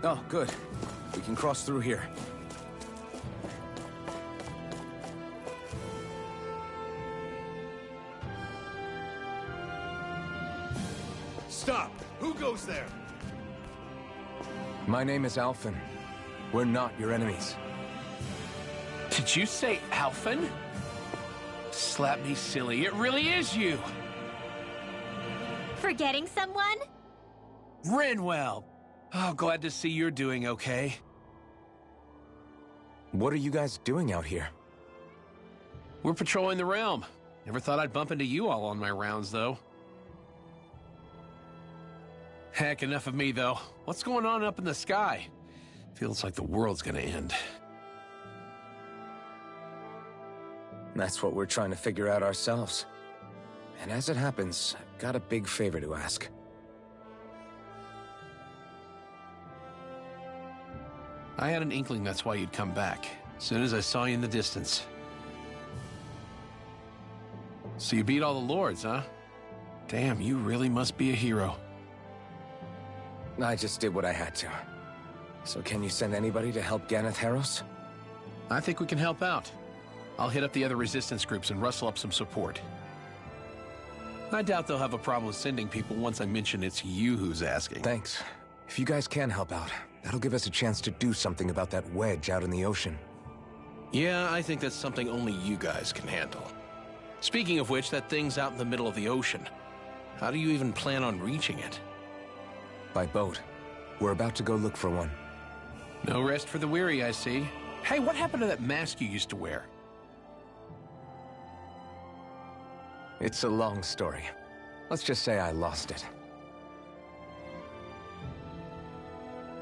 Oh, good. We can cross through here. Stop! Who goes there? My name is Alphen. We're not your enemies. Did you say Alphen? Slap me silly, it really is you! Forgetting someone? Renwell! Oh, glad to see you're doing okay. What are you guys doing out here? We're patrolling the realm. Never thought I'd bump into you all on my rounds, though. Heck, enough of me, though. What's going on up in the sky? Feels like the world's gonna end. That's what we're trying to figure out ourselves. And as it happens, I've got a big favor to ask. I had an inkling that's why you'd come back, as soon as I saw you in the distance. So you beat all the lords, huh? Damn, you really must be a hero. I just did what I had to. So can you send anybody to help Ganeth Heros? I think we can help out. I'll hit up the other resistance groups and rustle up some support. I doubt they'll have a problem with sending people once I mention it's you who's asking. Thanks. If you guys can help out, that'll give us a chance to do something about that wedge out in the ocean. Yeah, I think that's something only you guys can handle. Speaking of which, that thing's out in the middle of the ocean. How do you even plan on reaching it? By boat. We're about to go look for one. No rest for the weary, I see. Hey, what happened to that mask you used to wear? It's a long story. Let's just say I lost it.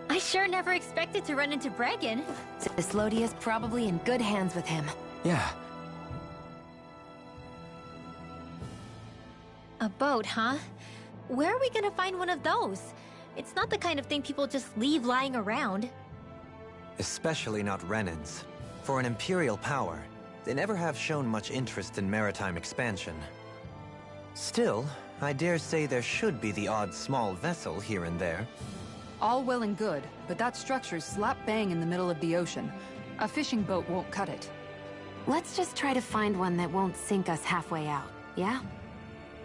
I sure never expected to run into Bregan. Cislodia's probably in good hands with him. Yeah. A boat, huh? Where are we gonna find one of those? It's not the kind of thing people just leave lying around. Especially not Renans. For an Imperial power, they never have shown much interest in maritime expansion. Still, I dare say there should be the odd small vessel here and there. All well and good, but that structure's slap bang in the middle of the ocean. A fishing boat won't cut it. Let's just try to find one that won't sink us halfway out, yeah?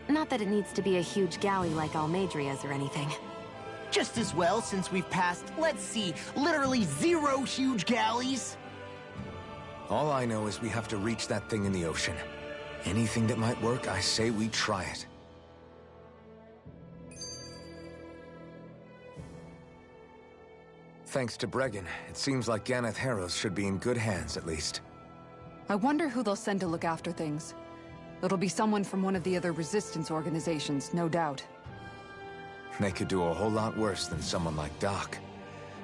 Not that it needs to be a huge galley like Almadria's or anything. Just as well, since we've passed, let's see, literally 0 huge galleys. All I know is we have to reach that thing in the ocean. Anything that might work, I say we try it. Thanks to Bregan, it seems like Ganeth Harrows should be in good hands, at least. I wonder who they'll send to look after things. It'll be someone from one of the other resistance organizations, no doubt. They could do a whole lot worse than someone like Doc.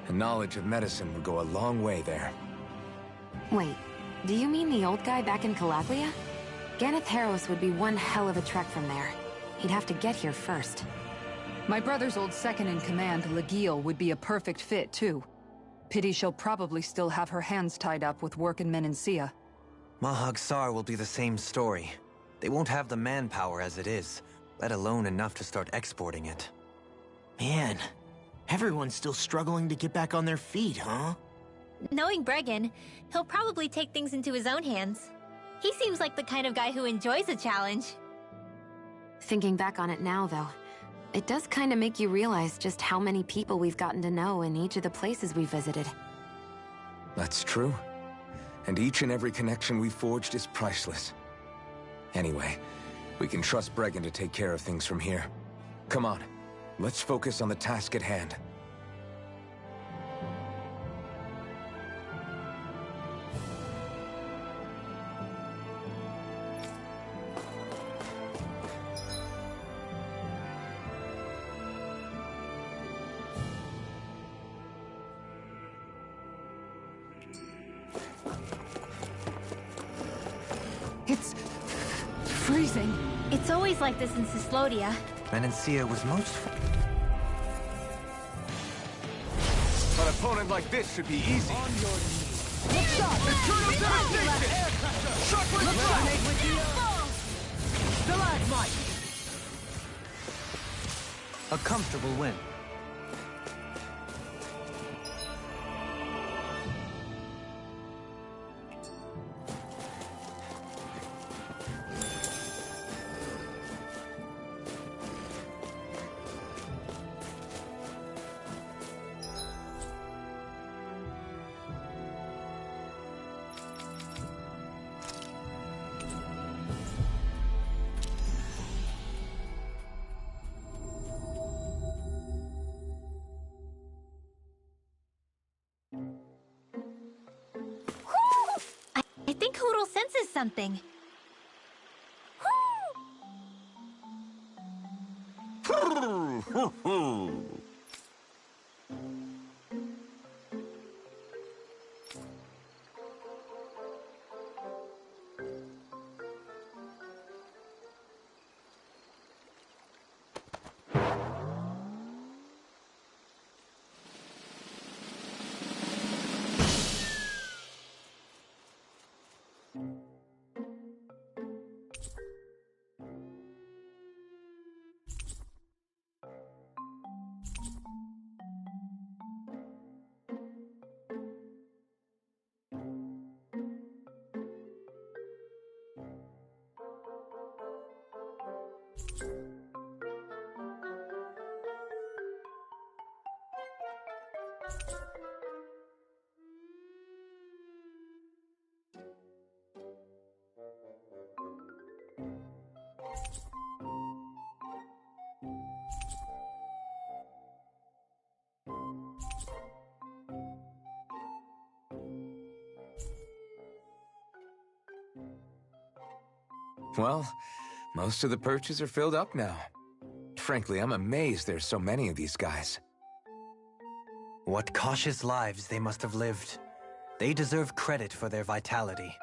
And knowledge of medicine would go a long way there. Wait, do you mean the old guy back in Calabria? Ganeth Harrows would be one hell of a trek from there. He'd have to get here first. My brother's old second-in-command, Legil, would be a perfect fit, too. Pity she'll probably still have her hands tied up with work in Menancia. Mahag Sar will be the same story. They won't have the manpower as it is, let alone enough to start exporting it. Man, everyone's still struggling to get back on their feet, huh? Knowing Bregan, he'll probably take things into his own hands. He seems like the kind of guy who enjoys a challenge. Thinking back on it now, though, it does kind of make you realize just how many people we've gotten to know in each of the places we visited. That's true. And each and every connection we forged is priceless. Anyway, we can trust Bregan to take care of things from here. Come on, let's focus on the task at hand. It's freezing. It's always like this in Cislodia. Menancia was most... An opponent like this should be easy. On your knees. Look shot! Eternal devastation! Air pressure! Shockwave blast! With you! Stalagmite! A comfortable win. I think Hoodle senses something. Well, most of the perches are filled up now. Frankly, I'm amazed there's so many of these guys. What cautious lives they must have lived. They deserve credit for their vitality.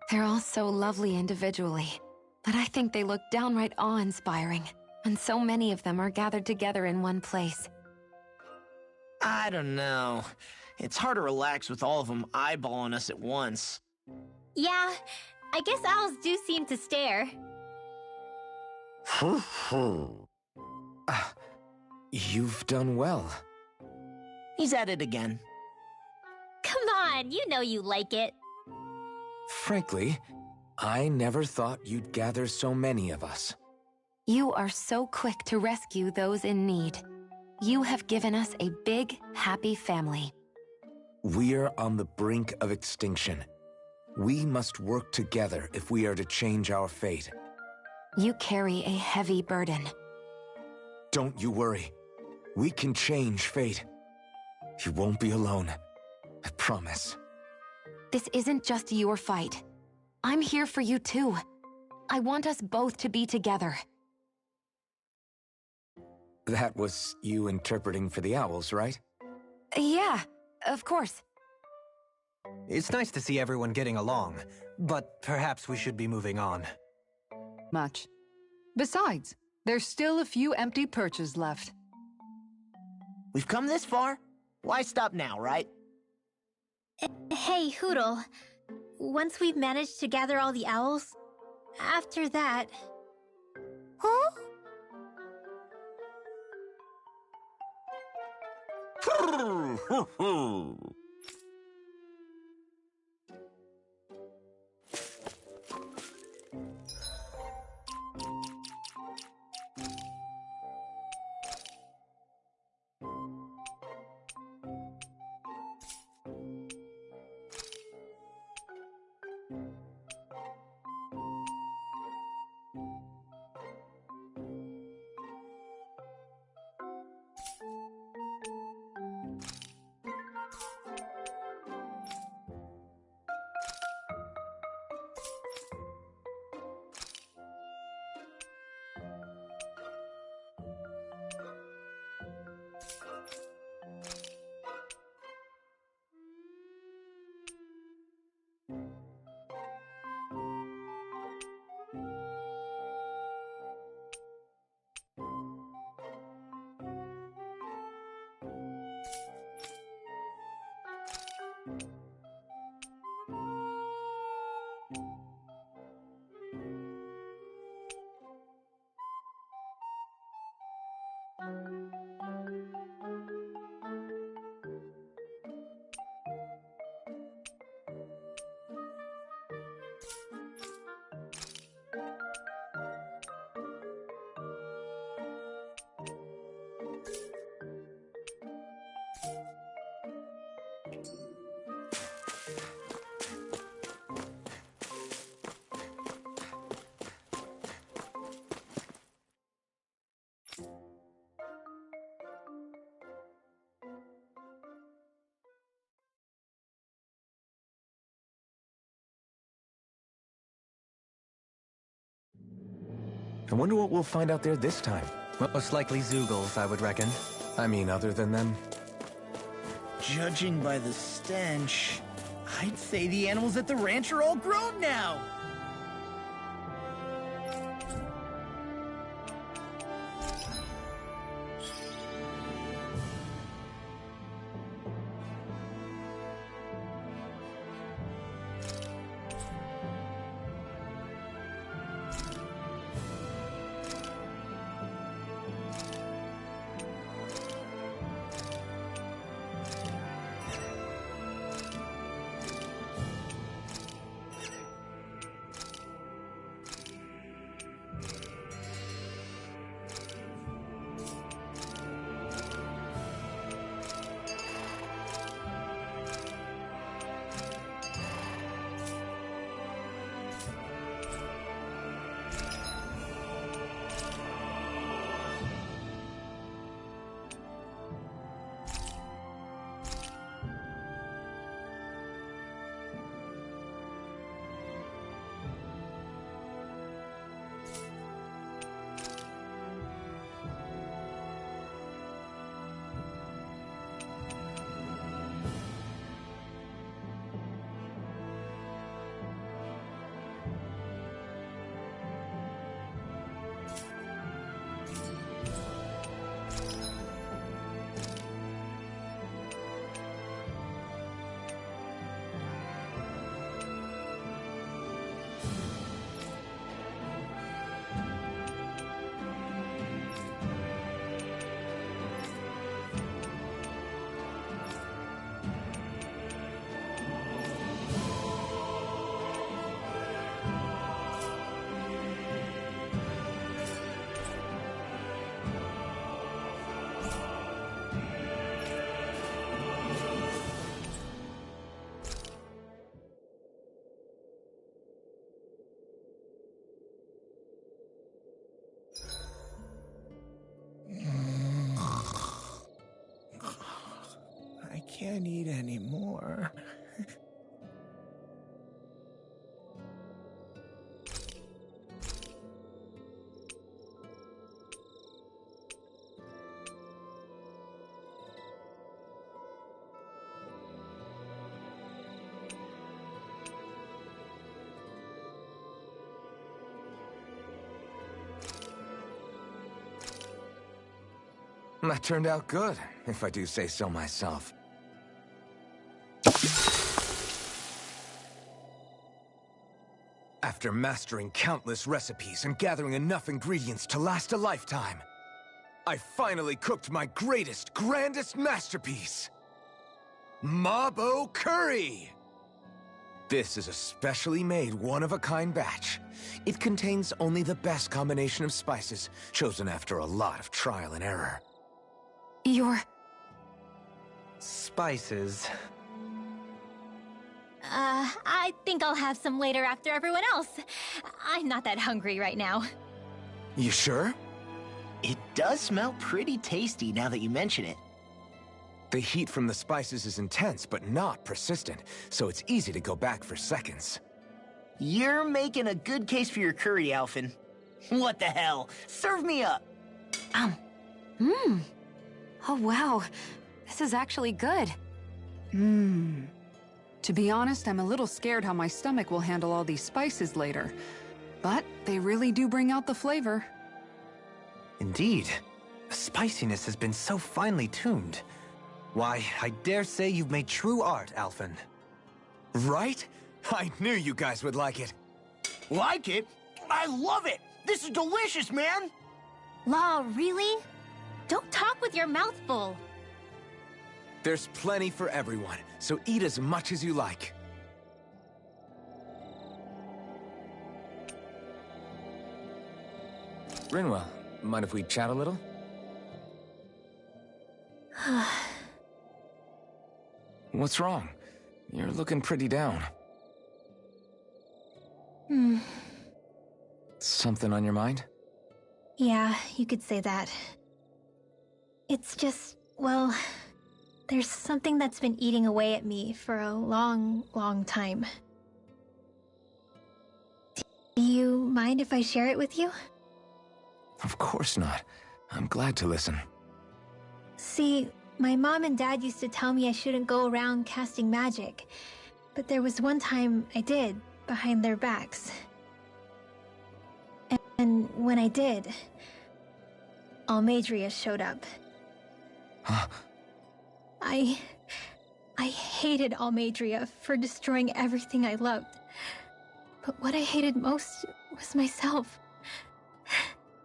They're all so lovely individually. but I think they look downright awe-inspiring, and so many of them are gathered together in one place. I don't know. It's hard to relax with all of them eyeballing us at once. Yeah, I guess owls do seem to stare. You've done well. He's at it again. Come on, you know you like it. Frankly, I never thought you'd gather so many of us. You are so quick to rescue those in need. You have given us a big, happy family. We're on the brink of extinction. We must work together if we are to change our fate. You carry a heavy burden. Don't you worry. We can change fate. You won't be alone. I promise. This isn't just your fight. I'm here for you too. I want us both to be together. That was you interpreting for the owls, right? Yeah, of course. It's nice to see everyone getting along, but perhaps we should be moving on. Much. Besides, there's still a few empty perches left. We've come this far? Why stop now, right? Hey, Hootle. Once we've managed to gather all the owls, after that... Huh? I wonder what we'll find out there this time. Most likely Zoogles, I would reckon. I mean, other than them. Judging by the stench, I'd say the animals at the ranch are all grown now. can't eat anymore. That turned out good, if I do say so myself. After mastering countless recipes and gathering enough ingredients to last a lifetime, I finally cooked my greatest, grandest masterpiece! Mabo Curry! This is a specially made, one-of-a-kind batch. It contains only the best combination of spices, chosen after a lot of trial and error. Spices. I think I'll have some later after everyone else. I'm not that hungry right now. You sure? It does smell pretty tasty now that you mention it. The heat from the spices is intense, but not persistent, so it's easy to go back for seconds. You're making a good case for your curry, Alphen. What the hell? Serve me up! Oh wow, this is actually good. To be honest, I'm a little scared how my stomach will handle all these spices later. But they really do bring out the flavor. Indeed. The spiciness has been so finely tuned. Why, I dare say you've made true art, Alphen. Right? I knew you guys would like it. Like it? I love it! This is delicious, man! Law, really? Don't talk with your mouth full. There's plenty for everyone, so eat as much as you like. Rinwell, mind if we chat a little? What's wrong? You're looking pretty down. Something on your mind? Yeah, you could say that. It's just, well, there's something that's been eating away at me for a long, long time. Do you mind if I share it with you? Of course not. I'm glad to listen. See, my mom and dad used to tell me I shouldn't go around casting magic. But there was one time I did, behind their backs. And when I did, Almadria showed up. Huh? I hated Almadria for destroying everything I loved. But what I hated most was myself.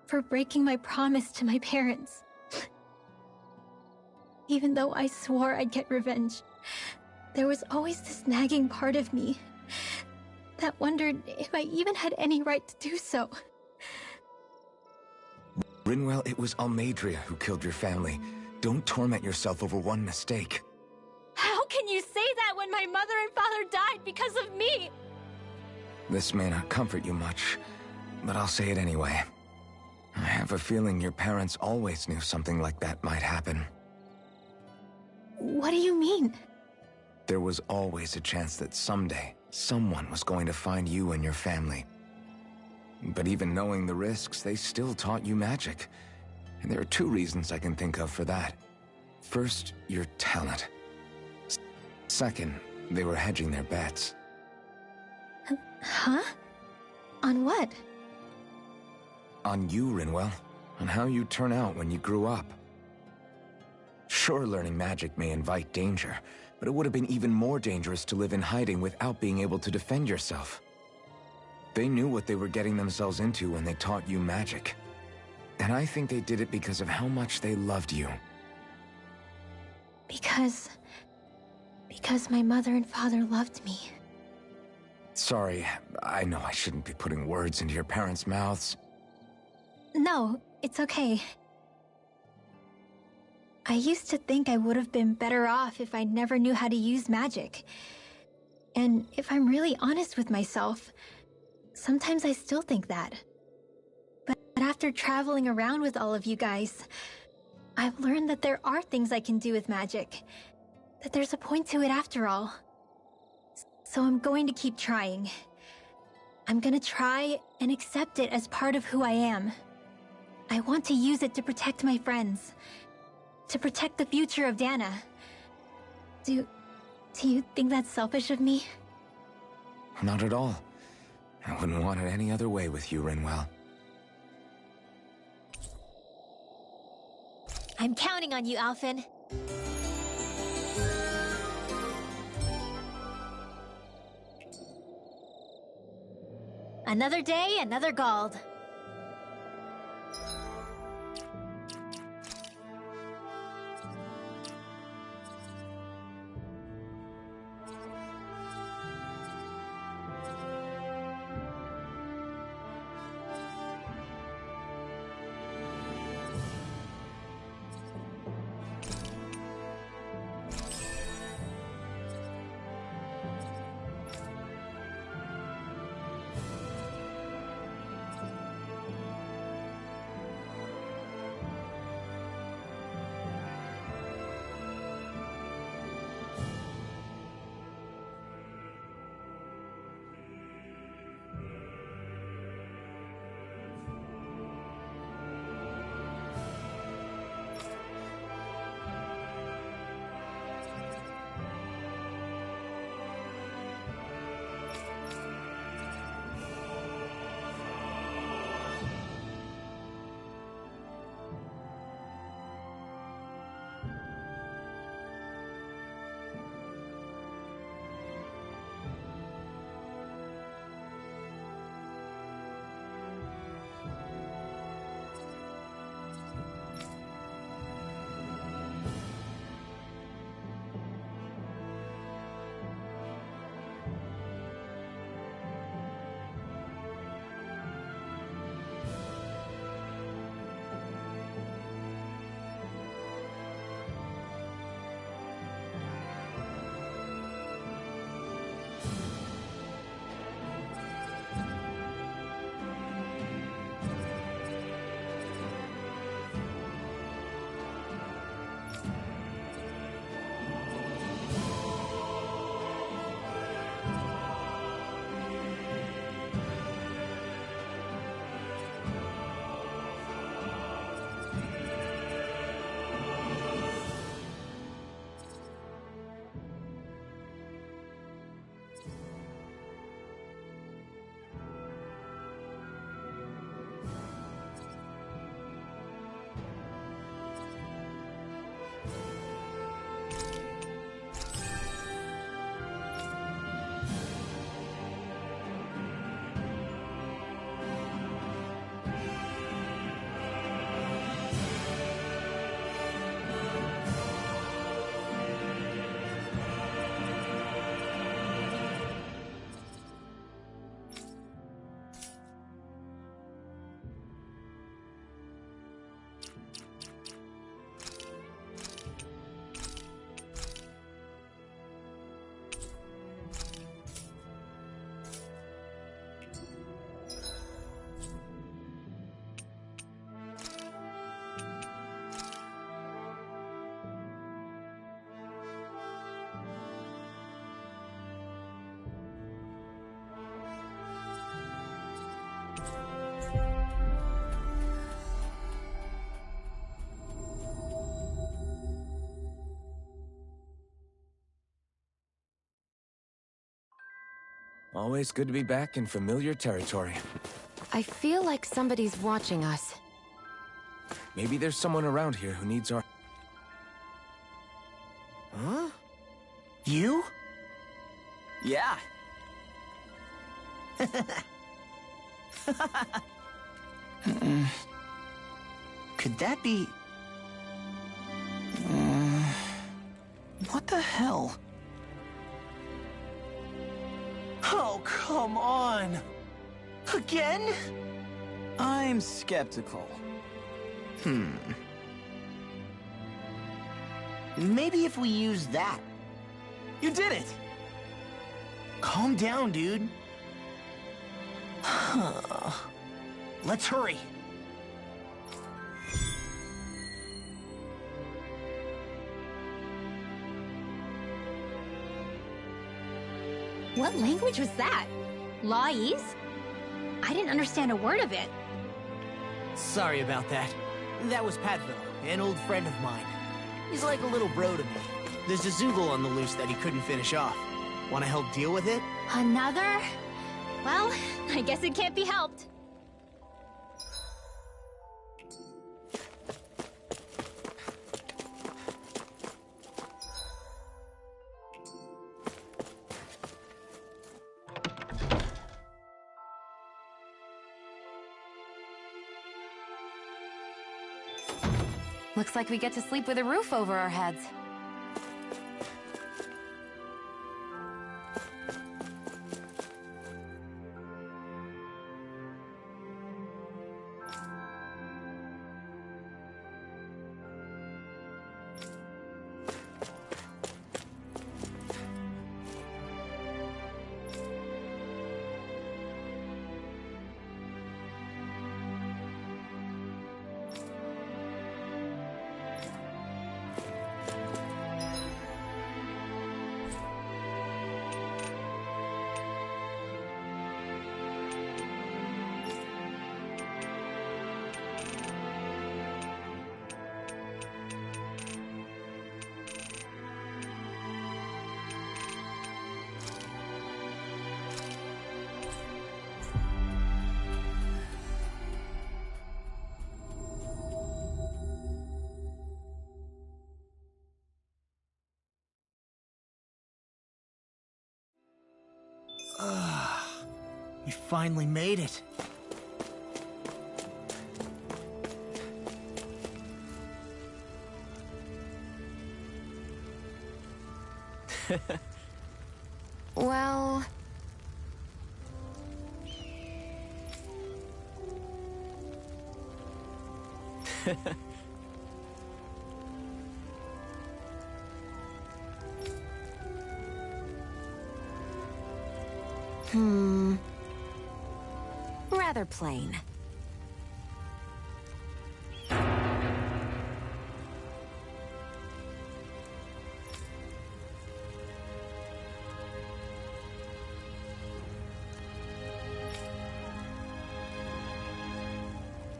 For breaking my promise to my parents. Even though I swore I'd get revenge, there was always this nagging part of me that wondered if I even had any right to do so. Rinwell, it was Almadria who killed your family. Don't torment yourself over one mistake. How can you say that when my mother and father died because of me? This may not comfort you much, but I'll say it anyway. I have a feeling your parents always knew something like that might happen. What do you mean? There was always a chance that someday, someone was going to find you and your family. But even knowing the risks, they still taught you magic. And there are two reasons I can think of for that. First, your talent. Second, they were hedging their bets. Huh? On what? On you, Rinwell. On how you'd turn out when you grew up. Sure, learning magic may invite danger, but it would have been even more dangerous to live in hiding without being able to defend yourself. They knew what they were getting themselves into when they taught you magic. And I think they did it because of how much they loved you. Because my mother and father loved me. Sorry, I know I shouldn't be putting words into your parents' mouths. No, it's okay. I used to think I would have been better off if I never knew how to use magic. And if I'm really honest with myself, sometimes I still think that. But after traveling around with all of you guys, I've learned that there are things I can do with magic. that there's a point to it after all. So I'm going to keep trying. I'm gonna try and accept it as part of who I am. I want to use it to protect my friends. To protect the future of Dana. Do you think that's selfish of me? Not at all. I wouldn't want it any other way with you, Rinwell. I'm counting on you, Alphen. Another day, another Gald. Always good to be back in familiar territory. I feel like somebody's watching us. Maybe there's someone around here who needs our... Huh? You? Yeah. Could that be... What the hell? Oh, come on! Again? I'm skeptical. Maybe if we use that. You did it! Calm down, dude. Let's hurry. What language was that? Lawese? I didn't understand a word of it. Sorry about that. That was Patville, an old friend of mine. He's like a little bro to me. There's a Zoogle on the loose that he couldn't finish off. Want to help deal with it? Another? Well, I guess it can't be helped. Looks like we get to sleep with a roof over our heads. We finally made it. Well... Rather plain.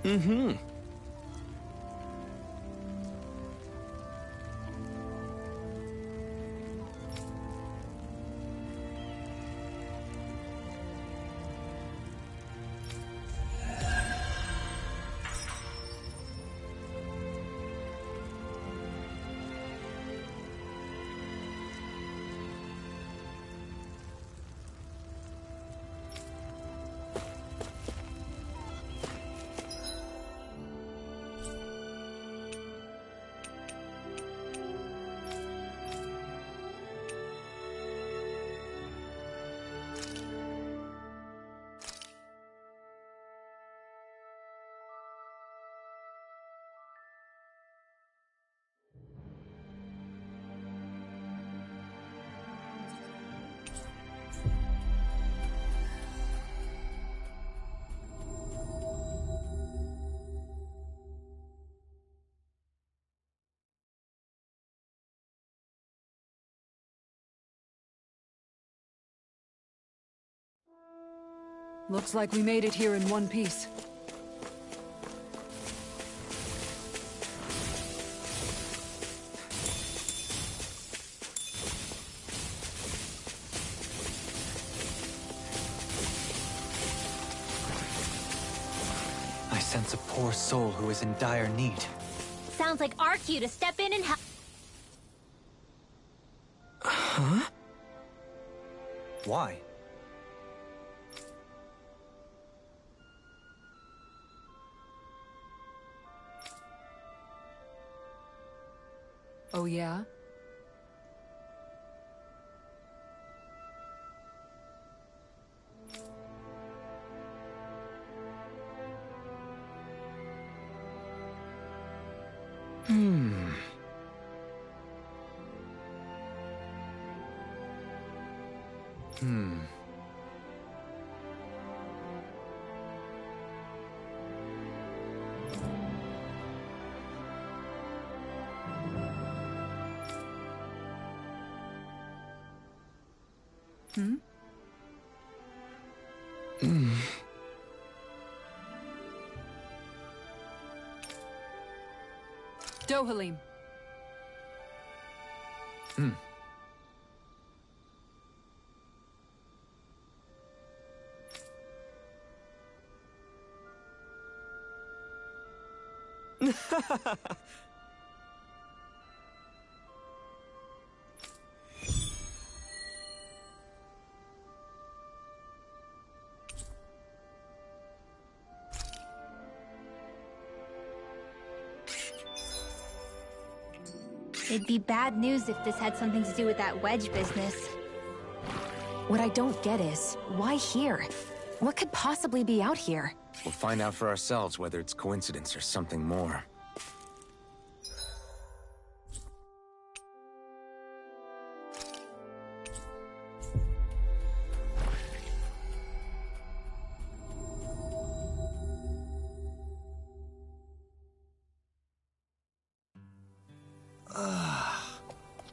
Mm-hmm. Looks like we made it here in one piece. I sense a poor soul who is in dire need. Sounds like our cue to step in and help. Huh? Why? Oh yeah? Dohalim. It'd be bad news if this had something to do with that wedge business. What I don't get is, why here? What could possibly be out here? We'll find out for ourselves whether it's coincidence or something more.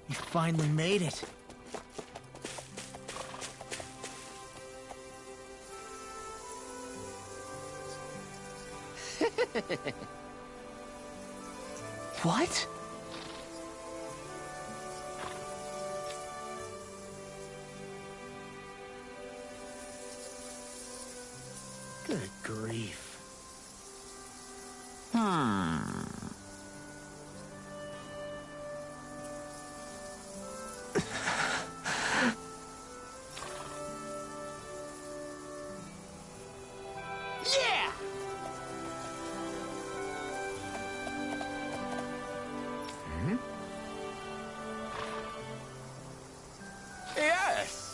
We finally made it. What? Good grief. Yeah! Yes!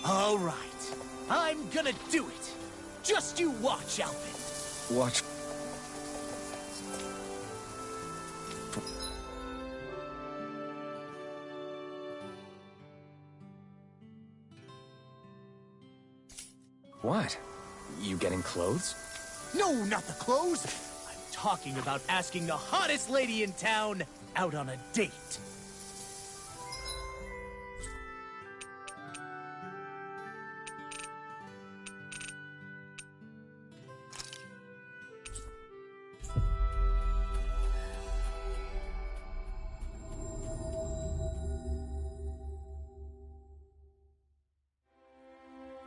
All right. I'm gonna do it. Just you watch, Alvin. Watch. What? You getting clothes? No, not the clothes. I'm talking about asking the hottest lady in town out on a date.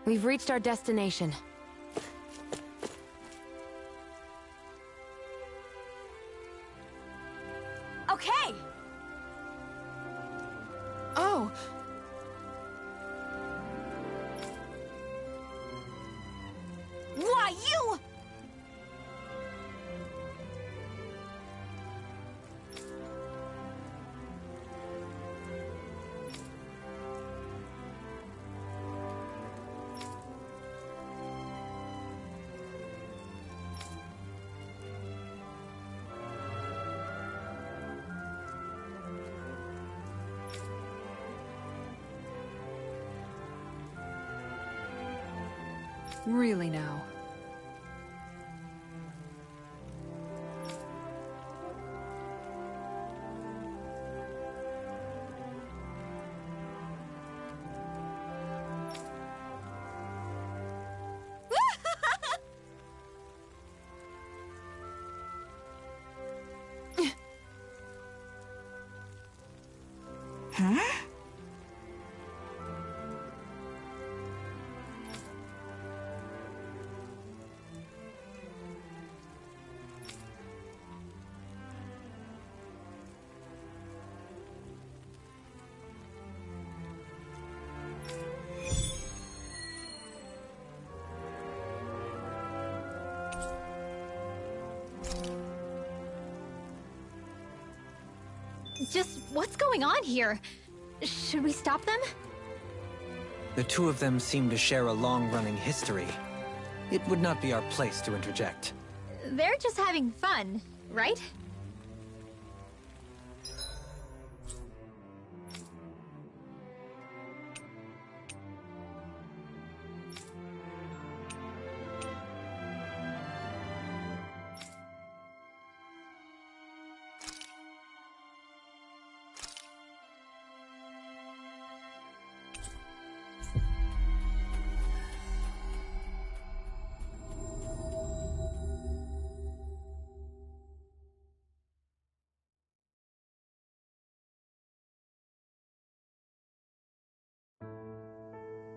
We've reached our destination. Okay! Oh! Why, you! Really now. Just what's going on here? Should we stop them? The two of them seem to share a long-running history. It would not be our place to interject. They're just having fun, right?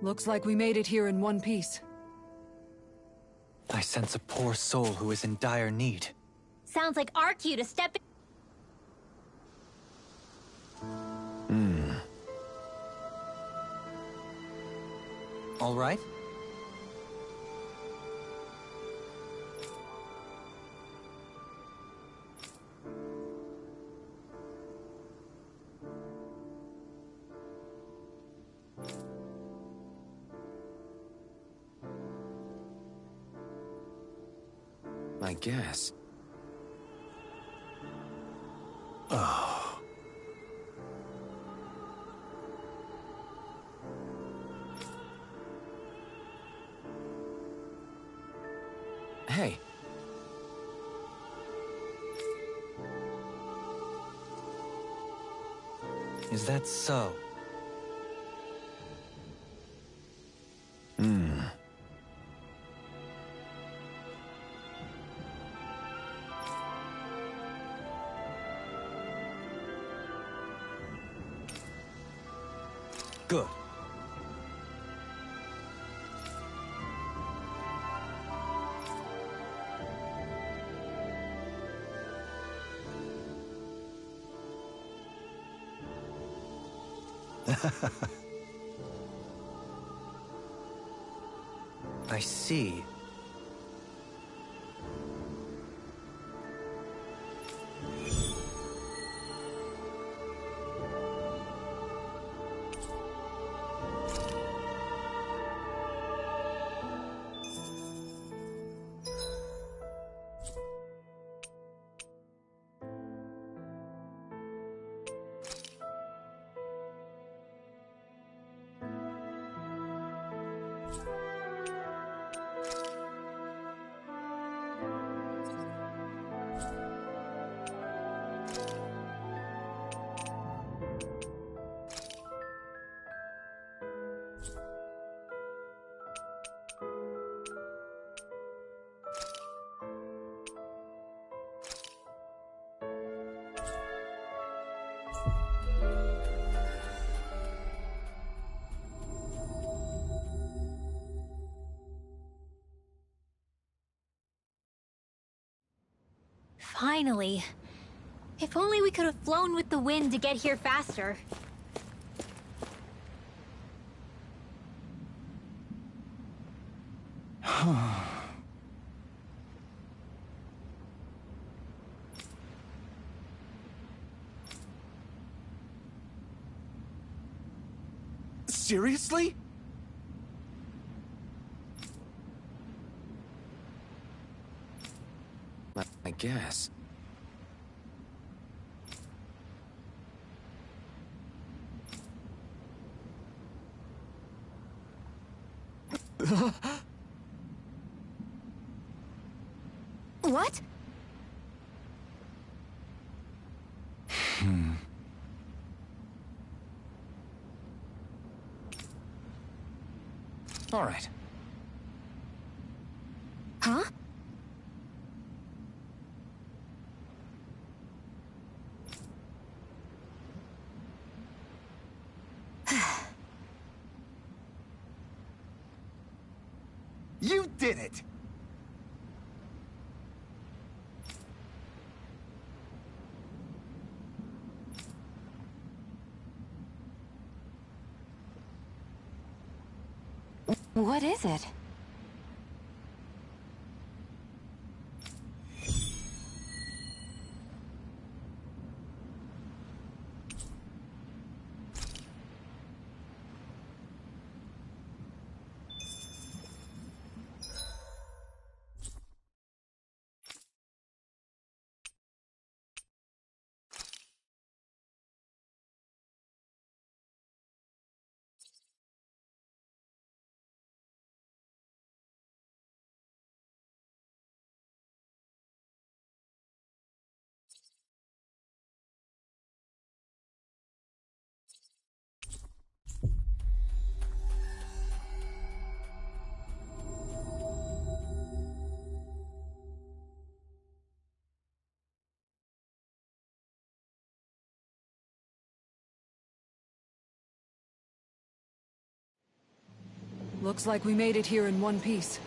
Looks like we made it here in one piece. I sense a poor soul who is in dire need. Sounds like our cue to step in. All right? I guess. Oh. Hey. Is that so? Good. I see. Finally. If only we could have flown with the wind to get here faster. Seriously? I guess. What? All right. Huh? You did it! What is it? Looks like we made it here in one piece.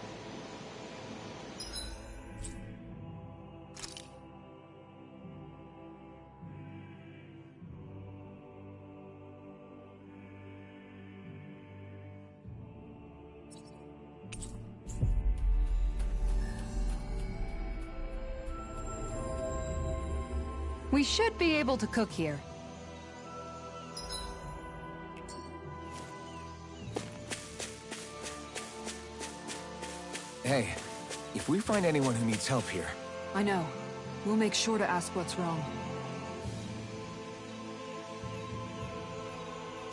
We should be able to cook here. Hey, if we find anyone who needs help here... I know. We'll make sure to ask what's wrong.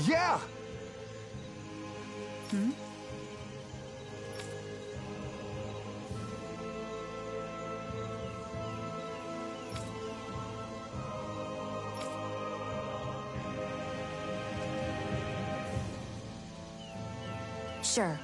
Yeah! Hmm? Sure.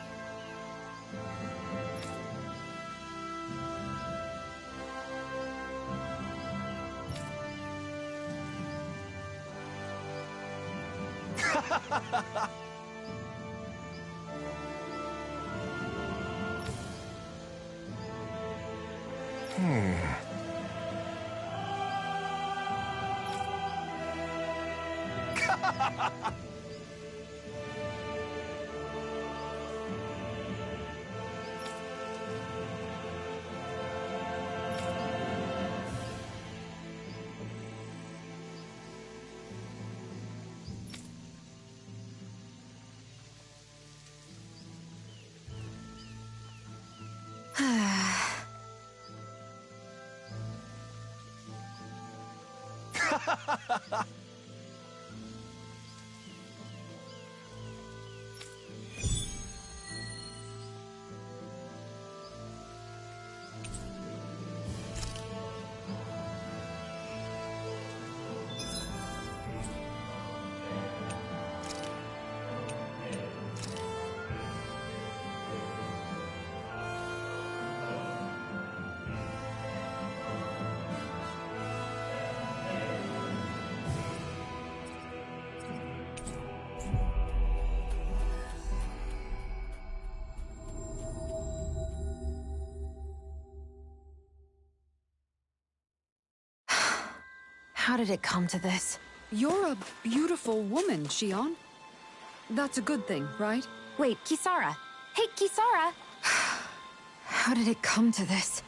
How did it come to this? You're a beautiful woman, Shion. That's a good thing, right? Wait, Kisara. Hey, Kisara! How did it come to this?